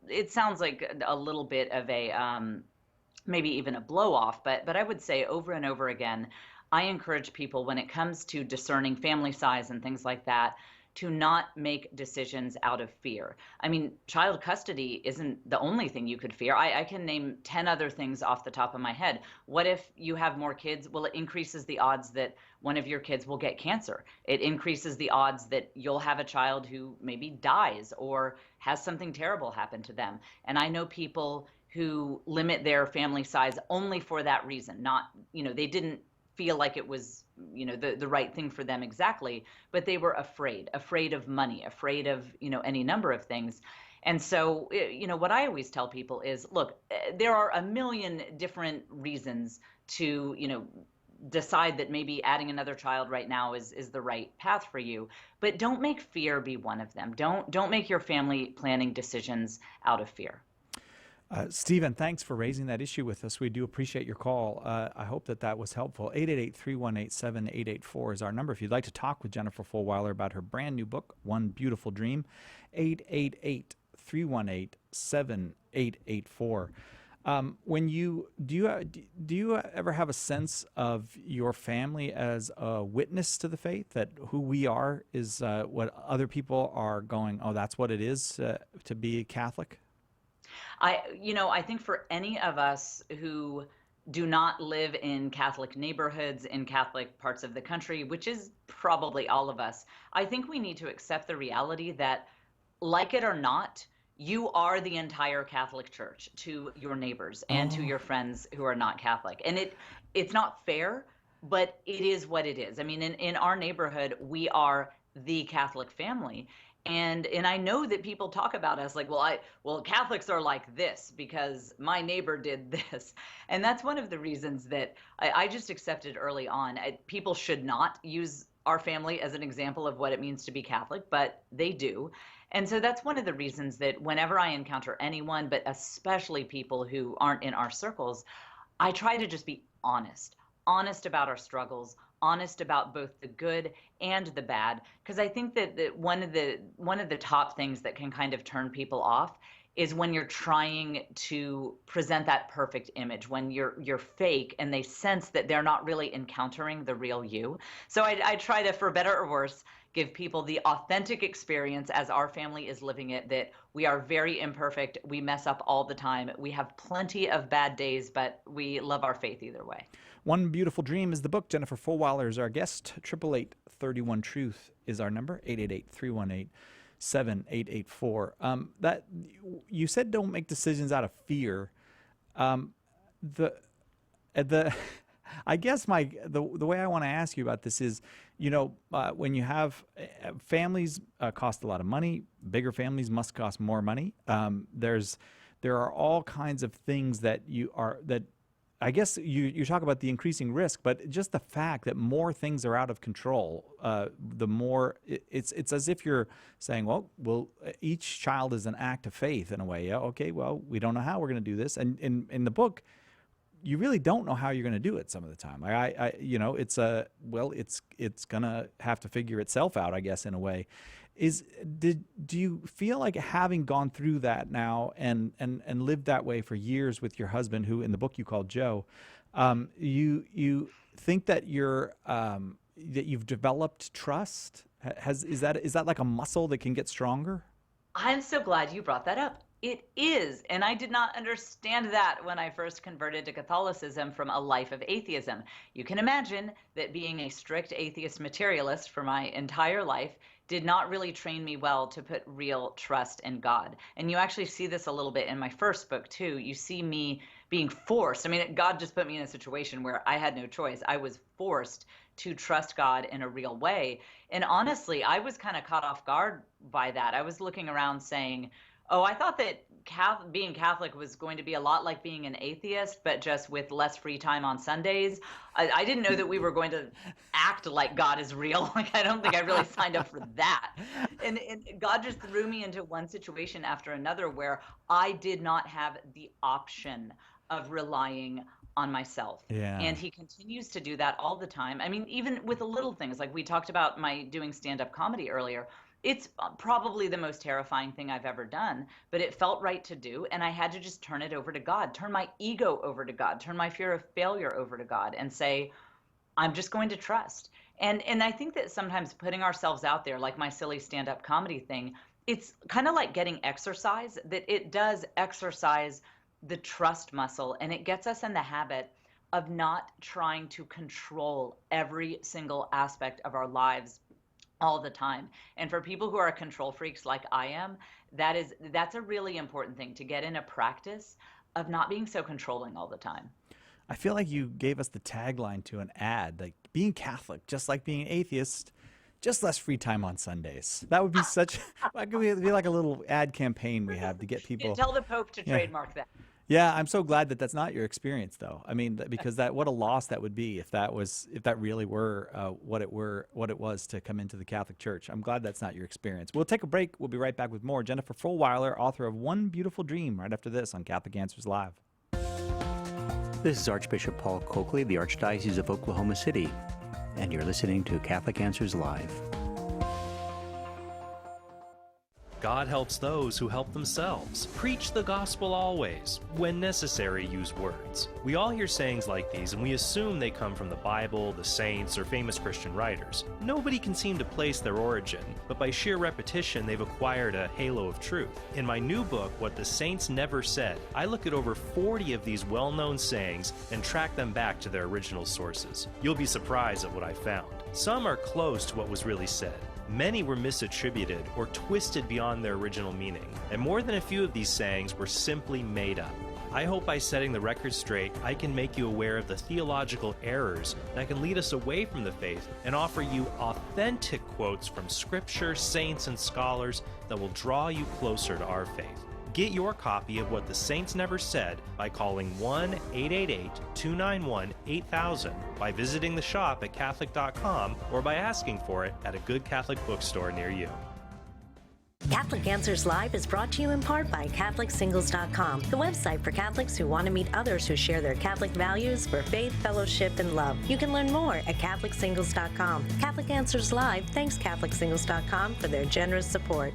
it sounds like a little bit of a maybe even a blow off, but I would say over and over again, I encourage people when it comes to discerning family size and things like that to not make decisions out of fear. I mean, child custody isn't the only thing you could fear. I can name 10 other things off the top of my head. What if you have more kids? Well, it increases the odds that one of your kids will get cancer. It increases the odds that you'll have a child who maybe dies or has something terrible happen to them. And I know people who limit their family size only for that reason. Not, they didn't feel like it was, the right thing for them exactly, but they were afraid of money, afraid of, any number of things. And so, what I always tell people is, look, there are a million different reasons to, decide that maybe adding another child right now is the right path for you, but don't make fear be one of them. Don't make your family planning decisions out of fear. Stephen, thanks for raising that issue with us. We do appreciate your call. I hope that was helpful. 888-318-7884 is our number. If you'd like to talk with Jennifer Fulwiler about her brand new book, One Beautiful Dream, 888-318-7884. Do you ever have a sense of your family as a witness to the faith, that who we are is what other people are going, oh, that's what it is to be Catholic? I think for any of us who do not live in Catholic neighborhoods, in Catholic parts of the country, which is probably all of us, I think we need to accept the reality that, like it or not, you are the entire Catholic Church to your neighbors and to your friends who are not Catholic. And it's not fair, but it is what it is. I mean, in our neighborhood, we are the Catholic family. And I know that people talk about us like, well, Catholics are like this because my neighbor did this. And that's one of the reasons that I just accepted early on. People should not use our family as an example of what it means to be Catholic, but they do. And so that's one of the reasons that whenever I encounter anyone, but especially people who aren't in our circles, I try to just be honest about our struggles, honest about both the good and the bad, because I think that one of the top things that can kind of turn people off is when you're trying to present that perfect image, when you're fake and they sense that they're not really encountering the real you. So I try to, for better or worse, give people the authentic experience as our family is living it, that we are very imperfect, we mess up all the time, we have plenty of bad days, but we love our faith either way. One Beautiful Dream is the book. Jennifer Fulwiler is our guest. 888-31-TRUTH is our number. 888-318-7884. That you said don't make decisions out of fear. I guess the way I want to ask you about this is, when you have families cost a lot of money, bigger families must cost more money. There are all kinds of things that I guess you talk about the increasing risk, but just the fact that more things are out of control, the more it's as if you're saying, well, each child is an act of faith in a way. Yeah, okay, well, we don't know how we're going to do this. And in the book, you really don't know how you're going to do it some of the time. It's going to have to figure itself out, I guess, in a way. Do you feel like, having gone through that now and lived that way for years with your husband, who in the book you called Joe, you think that that you've developed trust? Is that like a muscle that can get stronger? I'm so glad you brought that up. It is, and I did not understand that when I first converted to Catholicism from a life of atheism. You can imagine that being a strict atheist materialist for my entire life did not really train me well to put real trust in God. And you actually see this a little bit in my first book too. You see me being forced. I mean, God just put me in a situation where I had no choice. I was forced to trust God in a real way. And honestly, I was kind of caught off guard by that. I was looking around saying, oh, I thought that being Catholic was going to be a lot like being an atheist, but just with less free time on Sundays. I didn't know that we were going to act like God is real. Like, I don't think I really signed up for that. And God just threw me into one situation after another where I did not have the option of relying on myself. Yeah. And he continues to do that all the time. I mean, even with the little things, like we talked about my doing stand-up comedy earlier. It's probably the most terrifying thing I've ever done, but it felt right to do. And I had to just turn it over to God, turn my ego over to God, turn my fear of failure over to God, and say, I'm just going to trust. And I think that sometimes putting ourselves out there, like my silly stand-up comedy thing, it's kind of like getting exercise, that it does exercise the trust muscle, and it gets us in the habit of not trying to control every single aspect of our lives all the time. And for people who are control freaks like I am, that's a really important thing, to get in a practice of not being so controlling all the time. I feel like you gave us the tagline to an ad, like, being Catholic, just like being atheist, just less free time on Sundays. That would be that could be like a little ad campaign we have to get people. Tell the Pope to trademark that. Yeah, I'm so glad that that's not your experience, though. I mean, because what a loss that would be if that really were what it was to come into the Catholic Church. I'm glad that's not your experience. We'll take a break. We'll be right back with more. Jennifer Fulwiler, author of One Beautiful Dream, right after this on Catholic Answers Live. This is Archbishop Paul Coakley, the Archdiocese of Oklahoma City, and you're listening to Catholic Answers Live. God helps those who help themselves. Preach the gospel always. When necessary, use words. We all hear sayings like these, and we assume they come from the Bible, the saints, or famous Christian writers. Nobody can seem to place their origin, but by sheer repetition, they've acquired a halo of truth. In my new book, What the Saints Never Said, I look at over 40 of these well-known sayings and track them back to their original sources. You'll be surprised at what I found. Some are close to what was really said. Many were misattributed or twisted beyond their original meaning, and more than a few of these sayings were simply made up. I hope by setting the record straight, I can make you aware of the theological errors that can lead us away from the faith and offer you authentic quotes from Scripture, saints, and scholars that will draw you closer to our faith. Get your copy of What the Saints Never Said by calling 1-888-291-8000, by visiting the shop at Catholic.com, or by asking for it at a good Catholic bookstore near you. Catholic Answers Live is brought to you in part by CatholicSingles.com, the website for Catholics who want to meet others who share their Catholic values for faith, fellowship, and love. You can learn more at CatholicSingles.com. Catholic Answers Live thanks CatholicSingles.com for their generous support.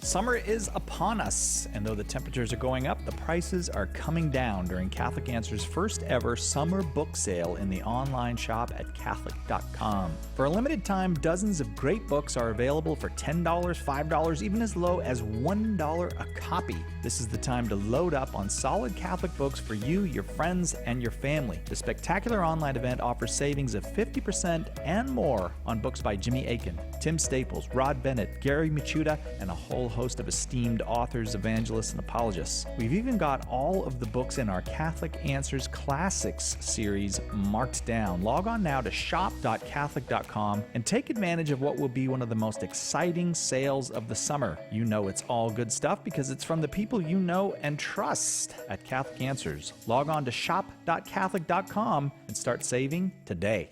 Summer is upon us, and though the temperatures are going up, the prices are coming down during Catholic Answers' first ever summer book sale in the online shop at Catholic.com. For a limited time, dozens of great books are available for $10, $5, even as low as $1 a copy. This is the time to load up on solid Catholic books for you, your friends, and your family. The spectacular online event offers savings of 50% and more on books by Jimmy Akin, Tim Staples, Rod Bennett, Gary Michuta, and a whole host of esteemed authors, evangelists, and apologists. We've even got all of the books in our Catholic Answers Classics series marked down. Log on now to shop.catholic.com and take advantage of what will be one of the most exciting sales of the summer. You know it's all good stuff because it's from the people you know and trust at Catholic Answers. Log on to shop.catholic.com and start saving today.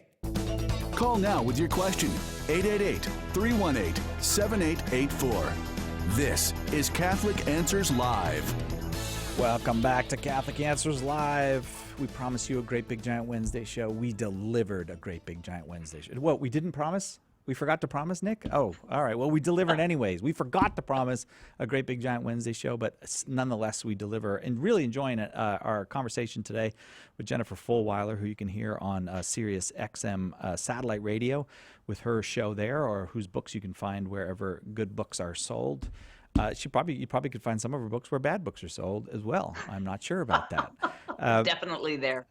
Call now with your question. 888-318-7884. This is Catholic Answers Live. Welcome back to Catholic Answers Live. we promised you a Great Big Giant Wednesday show. We delivered a Great Big Giant Wednesday show. What, we didn't promise? We forgot to promise, Nick? Oh, all right. Well, we delivered anyways. We forgot to promise a Great Big Giant Wednesday show, but nonetheless, we deliver. And really enjoying our conversation today with Jennifer Fulwiler, who you can hear on Sirius XM satellite radio with her show there, or whose books you can find wherever good books are sold. You probably could find some of her books where bad books are sold as well. I'm not sure about that. Definitely there.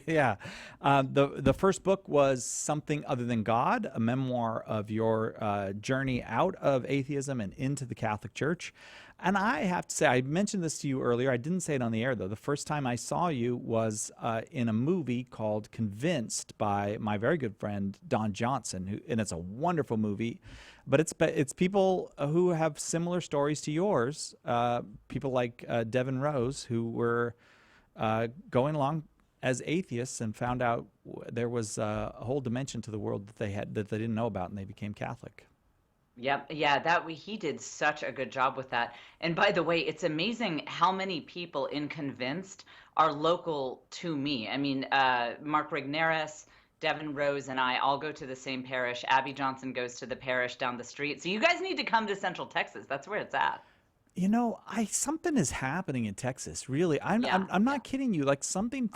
Yeah. The first book was Something Other Than God, a memoir of your journey out of atheism and into the Catholic Church. And I have to say, I mentioned this to you earlier. I didn't say it on the air, though. The first time I saw you was in a movie called Convinced by my very good friend, Don Johnson, and it's a wonderful movie. But it's people who have similar stories to yours, people like Devin Rose, who were going along as atheists and found out there was a whole dimension to the world that they didn't know about, and they became Catholic. Yep. Yeah, he did such a good job with that. And by the way, it's amazing how many people in Convinced are local to me. I mean, Mark Rigneris, Devin Rose, and I all go to the same parish. Abby Johnson goes to the parish down the street. So you guys need to come to Central Texas. That's where it's at. You know, something is happening in Texas. Really, I'm not kidding you. Like something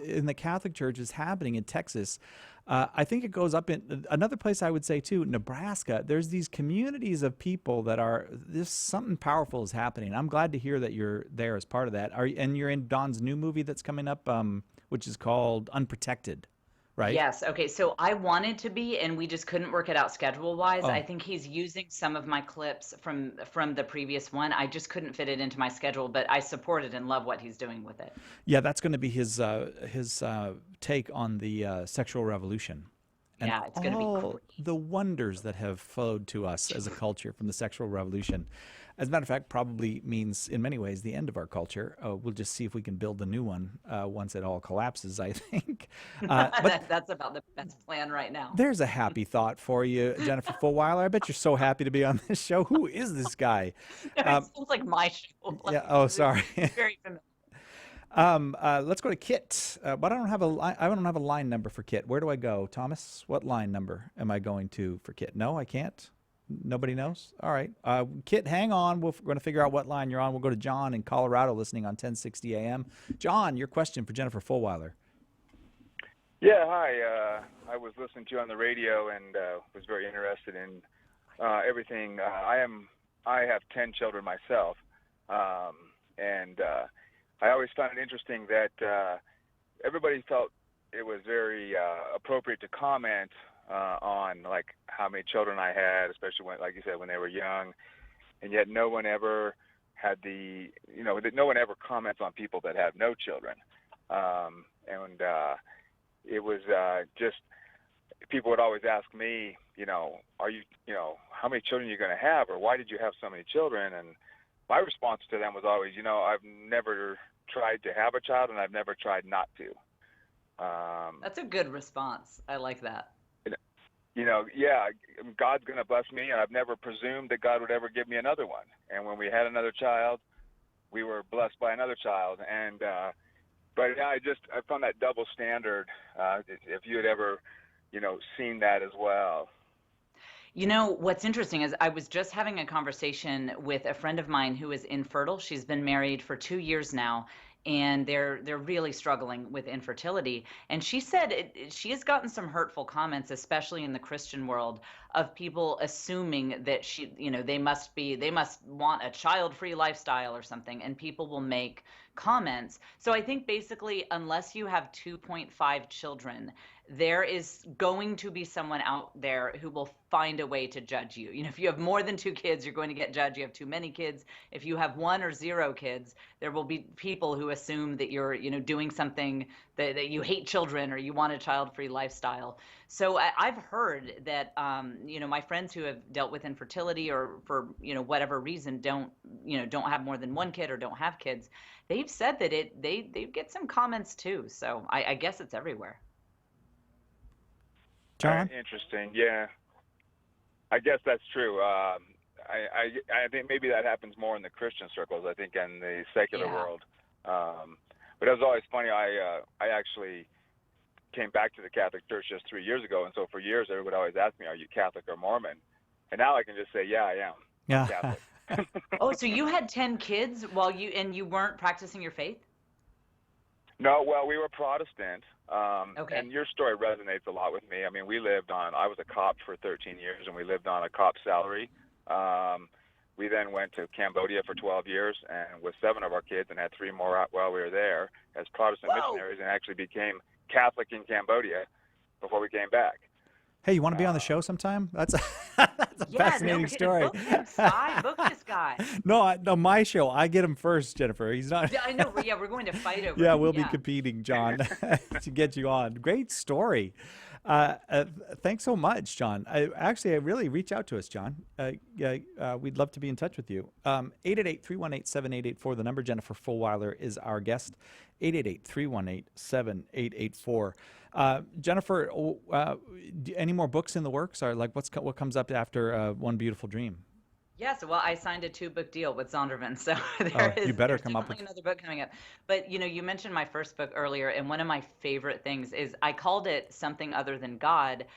in the Catholic Church is happening in Texas. I think it goes up in another place. I would say too, Nebraska. There's these communities of people that are something powerful is happening. I'm glad to hear that you're there as part of that. And you're in Don's new movie that's coming up, which is called Unprotected. Right? Yes. Okay. So I wanted to be, and we just couldn't work it out schedule-wise. Oh. I think he's using some of my clips from the previous one. I just couldn't fit it into my schedule, but I support it and love what he's doing with it. Yeah, that's going to be his take on the sexual revolution. And yeah, it's going to be all the wonders that have flowed to us as a culture from the sexual revolution. As a matter of fact, probably means in many ways the end of our culture. We'll just see if we can build a new one once it all collapses, I think. But that's about the best plan right now. There's a happy thought for you, Jennifer Fulwiler. I bet you're so happy to be on this show. Who is this guy? It sounds like my show. Yeah. Oh, sorry. Very familiar. Let's go to Kit. But I don't have a line number for Kit. Where do I go, Thomas? What line number am I going to for Kit? No, I can't. Nobody knows? All right. Kit, hang on. We're going to figure out what line you're on. We'll go to John in Colorado listening on 1060 AM. John, your question for Jennifer Fulwiler. Yeah, hi. I was listening to you on the radio and was very interested in everything. I have 10 children myself, and I always found it interesting that everybody felt it was very appropriate to comment on like how many children I had, especially when, like you said, when they were young, and yet no one ever had no one ever comments on people that have no children, and it was just people would always ask me, are you, how many children are you going to have, or why did you have so many children? And my response to them was always, I've never tried to have a child, and I've never tried not to. That's a good response. I like that. Yeah, God's going to bless me, and I've never presumed that God would ever give me another one. And when we had another child, we were blessed by another child. And but yeah, I found that double standard. If you had ever, seen that as well. What's interesting is I was just having a conversation with a friend of mine who is infertile. She's been married for 2 years now, and they're really struggling with infertility. And she said she has gotten some hurtful comments, especially in the Christian world, of people assuming that they must want a child-free lifestyle or something, and people will make comments. So I think basically, unless you have 2.5 children, there is going to be someone out there who will find a way to judge you. If you have more than 2 kids, you're going to get judged. You have too many kids. If you have 1 or 0 kids, there will be people who assume that you're, doing something that you hate children or you want a child-free lifestyle. So I've heard that, my friends who have dealt with infertility or for, whatever reason don't have more than 1 kid or don't have kids, they've said that they get some comments too. So I guess it's everywhere. John? Interesting. Yeah, I guess that's true. I think maybe that happens more in the Christian circles. I think in the secular world, But it was always funny. I actually came back to the Catholic Church just 3 years ago, and so for years everybody always asked me, "Are you Catholic or Mormon?" And now I can just say, "Yeah, I am." Yeah. Catholic. Oh, so you had 10 kids while you weren't practicing your faith? No, well, we were Protestant, Okay. and your story resonates a lot with me. I mean, I was a cop for 13 years, and we lived on a cop salary. We then went to Cambodia for 12 years, and with 7 of our kids, and had 3 more out while we were there as Protestant missionaries, and actually became Catholic in Cambodia before we came back. Hey, you want to be on the show sometime? That's a fascinating story. Book this guy. Book this guy. No, my show. I get him first, Jennifer. He's not. Yeah, I know. Yeah, we're going to fight over. Yeah, him. we'll be competing, John, to get you on. Great story. Thanks so much, John. Really reach out to us, John. We'd love to be in touch with you. 888-318-7884, the number. Jennifer Fulwiler is our guest. 888-318-7884. Jennifer, any more books in the works? Or like what comes up after One Beautiful Dream? Yes, well, I signed a 2-book deal with Zondervan, so you better come up with another book coming up. But you mentioned my first book earlier, and one of my favorite things is I called it Something Other Than God,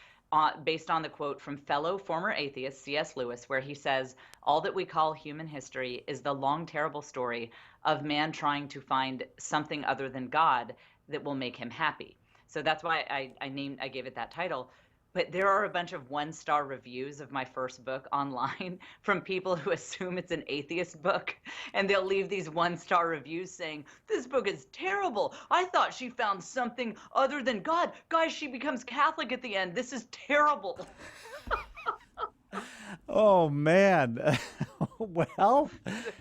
based on the quote from fellow former atheist C.S. Lewis, where he says, "All that we call human history is the long, terrible story of man trying to find something other than God that will make him happy." So that's why I gave it that title. But there are a bunch of 1-star reviews of my first book online from people who assume it's an atheist book. And they'll leave these 1-star reviews saying, "This book is terrible. I thought she found something other than God. Guys, she becomes Catholic at the end. This is terrible." Oh, man. Well,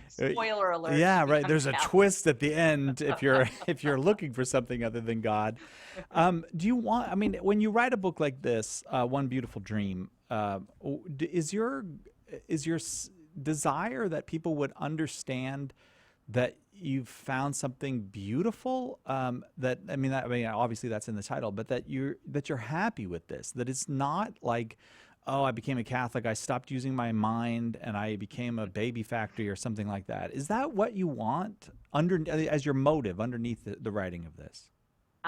spoiler alert. Yeah, right. There's a Catholic. twist at the end if you're looking for something other than God. Do you want? I mean, when you write a book like this, One Beautiful Dream, is your desire that people would understand that you've found something beautiful? Obviously that's in the title, but that you're happy with this. That it's not like, oh, I became a Catholic, I stopped using my mind, and I became a baby factory or something like that. Is that what you want as your motive underneath the writing of this?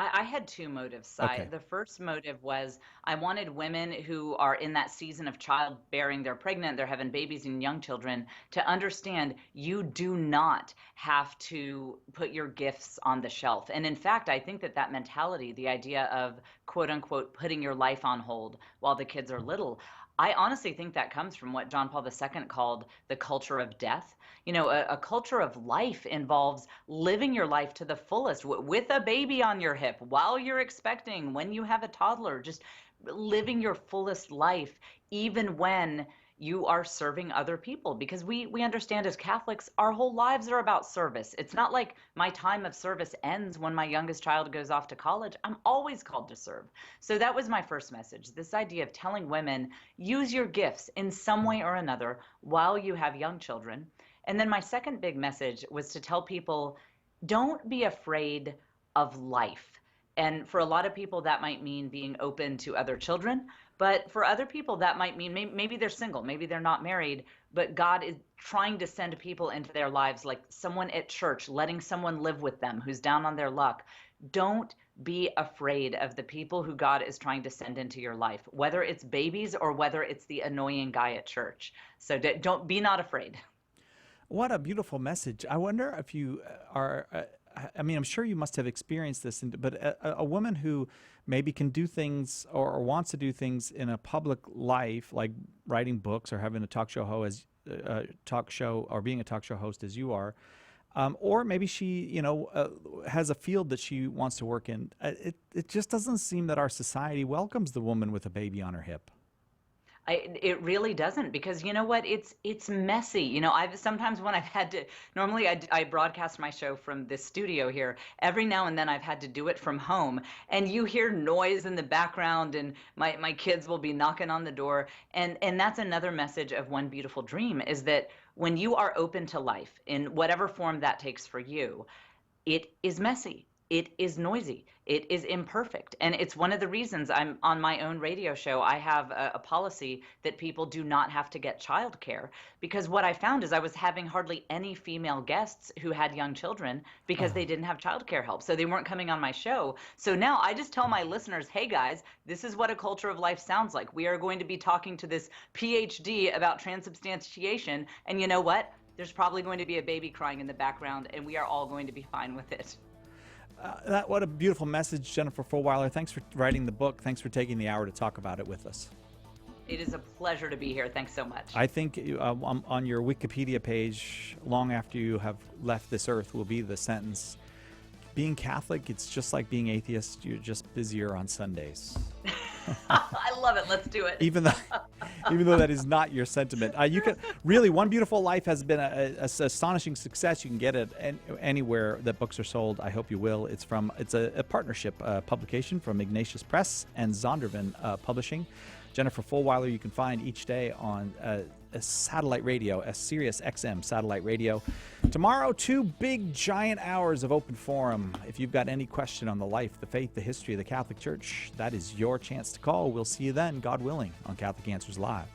I had 2 motives, Si. Okay. The first motive was I wanted women who are in that season of childbearing, they're pregnant, they're having babies and young children, to understand you do not have to put your gifts on the shelf. And in fact, I think that mentality, the idea of quote unquote putting your life on hold while the kids are little, I honestly think that comes from what John Paul II called the culture of death. A culture of life involves living your life to the fullest with a baby on your hip, while you're expecting, when you have a toddler, just living your fullest life, even when you are serving other people. Because we understand as Catholics, our whole lives are about service. It's not like my time of service ends when my youngest child goes off to college. I'm always called to serve. So that was my first message, this idea of telling women, use your gifts in some way or another while you have young children. And then my second big message was to tell people, don't be afraid of life. And for a lot of people, that might mean being open to other children. But for other people, that might mean maybe they're single, maybe they're not married, but God is trying to send people into their lives, like someone at church, letting someone live with them who's down on their luck. Don't be afraid of the people who God is trying to send into your life, whether it's babies or whether it's the annoying guy at church. So don't be not afraid. What a beautiful message. I wonder if you are, I'm sure you must have experienced this, but a woman who maybe can do things or wants to do things in a public life, like writing books or having a talk show or being a talk show host as you are, or maybe she, has a field that she wants to work in. It just doesn't seem that our society welcomes the woman with a baby on her hip. It really doesn't, because you know what? It's messy. I've sometimes when I've had to, normally I broadcast my show from this studio here. Every now and then I've had to do it from home, and you hear noise in the background, and my kids will be knocking on the door. And that's another message of One Beautiful Dream, is that when you are open to life in whatever form that takes for you, it is messy. it is noisy. It is imperfect. And it's one of the reasons I'm on my own radio show. I have a policy that people do not have to get childcare, because what I found is I was having hardly any female guests who had young children because they didn't have childcare help. So they weren't coming on my show. So now I just tell my listeners, hey guys, this is what a culture of life sounds like. We are going to be talking to this PhD about transubstantiation. And you know what? There's probably going to be a baby crying in the background, and we are all going to be fine with it. What a beautiful message, Jennifer Fulwiler. Thanks for writing the book. Thanks for taking the hour to talk about it with us. It is a pleasure to be here. Thanks so much. I think on your Wikipedia page, long after you have left this earth, will be the sentence, being Catholic, it's just like being atheist. You're just busier on Sundays. I love it. Let's do it. Even though that is not your sentiment, you can really. One Beautiful Life has been an astonishing success. You can get it anywhere that books are sold. I hope you will. It's a partnership publication from Ignatius Press and Zondervan Publishing. Jennifer Fulwiler, you can find each day on a satellite radio, a Sirius XM satellite radio. Tomorrow, 2 big, giant hours of open forum. If you've got any question on the life, the faith, the history of the Catholic Church, that is your chance to call. We'll see you then, God willing, on Catholic Answers Live.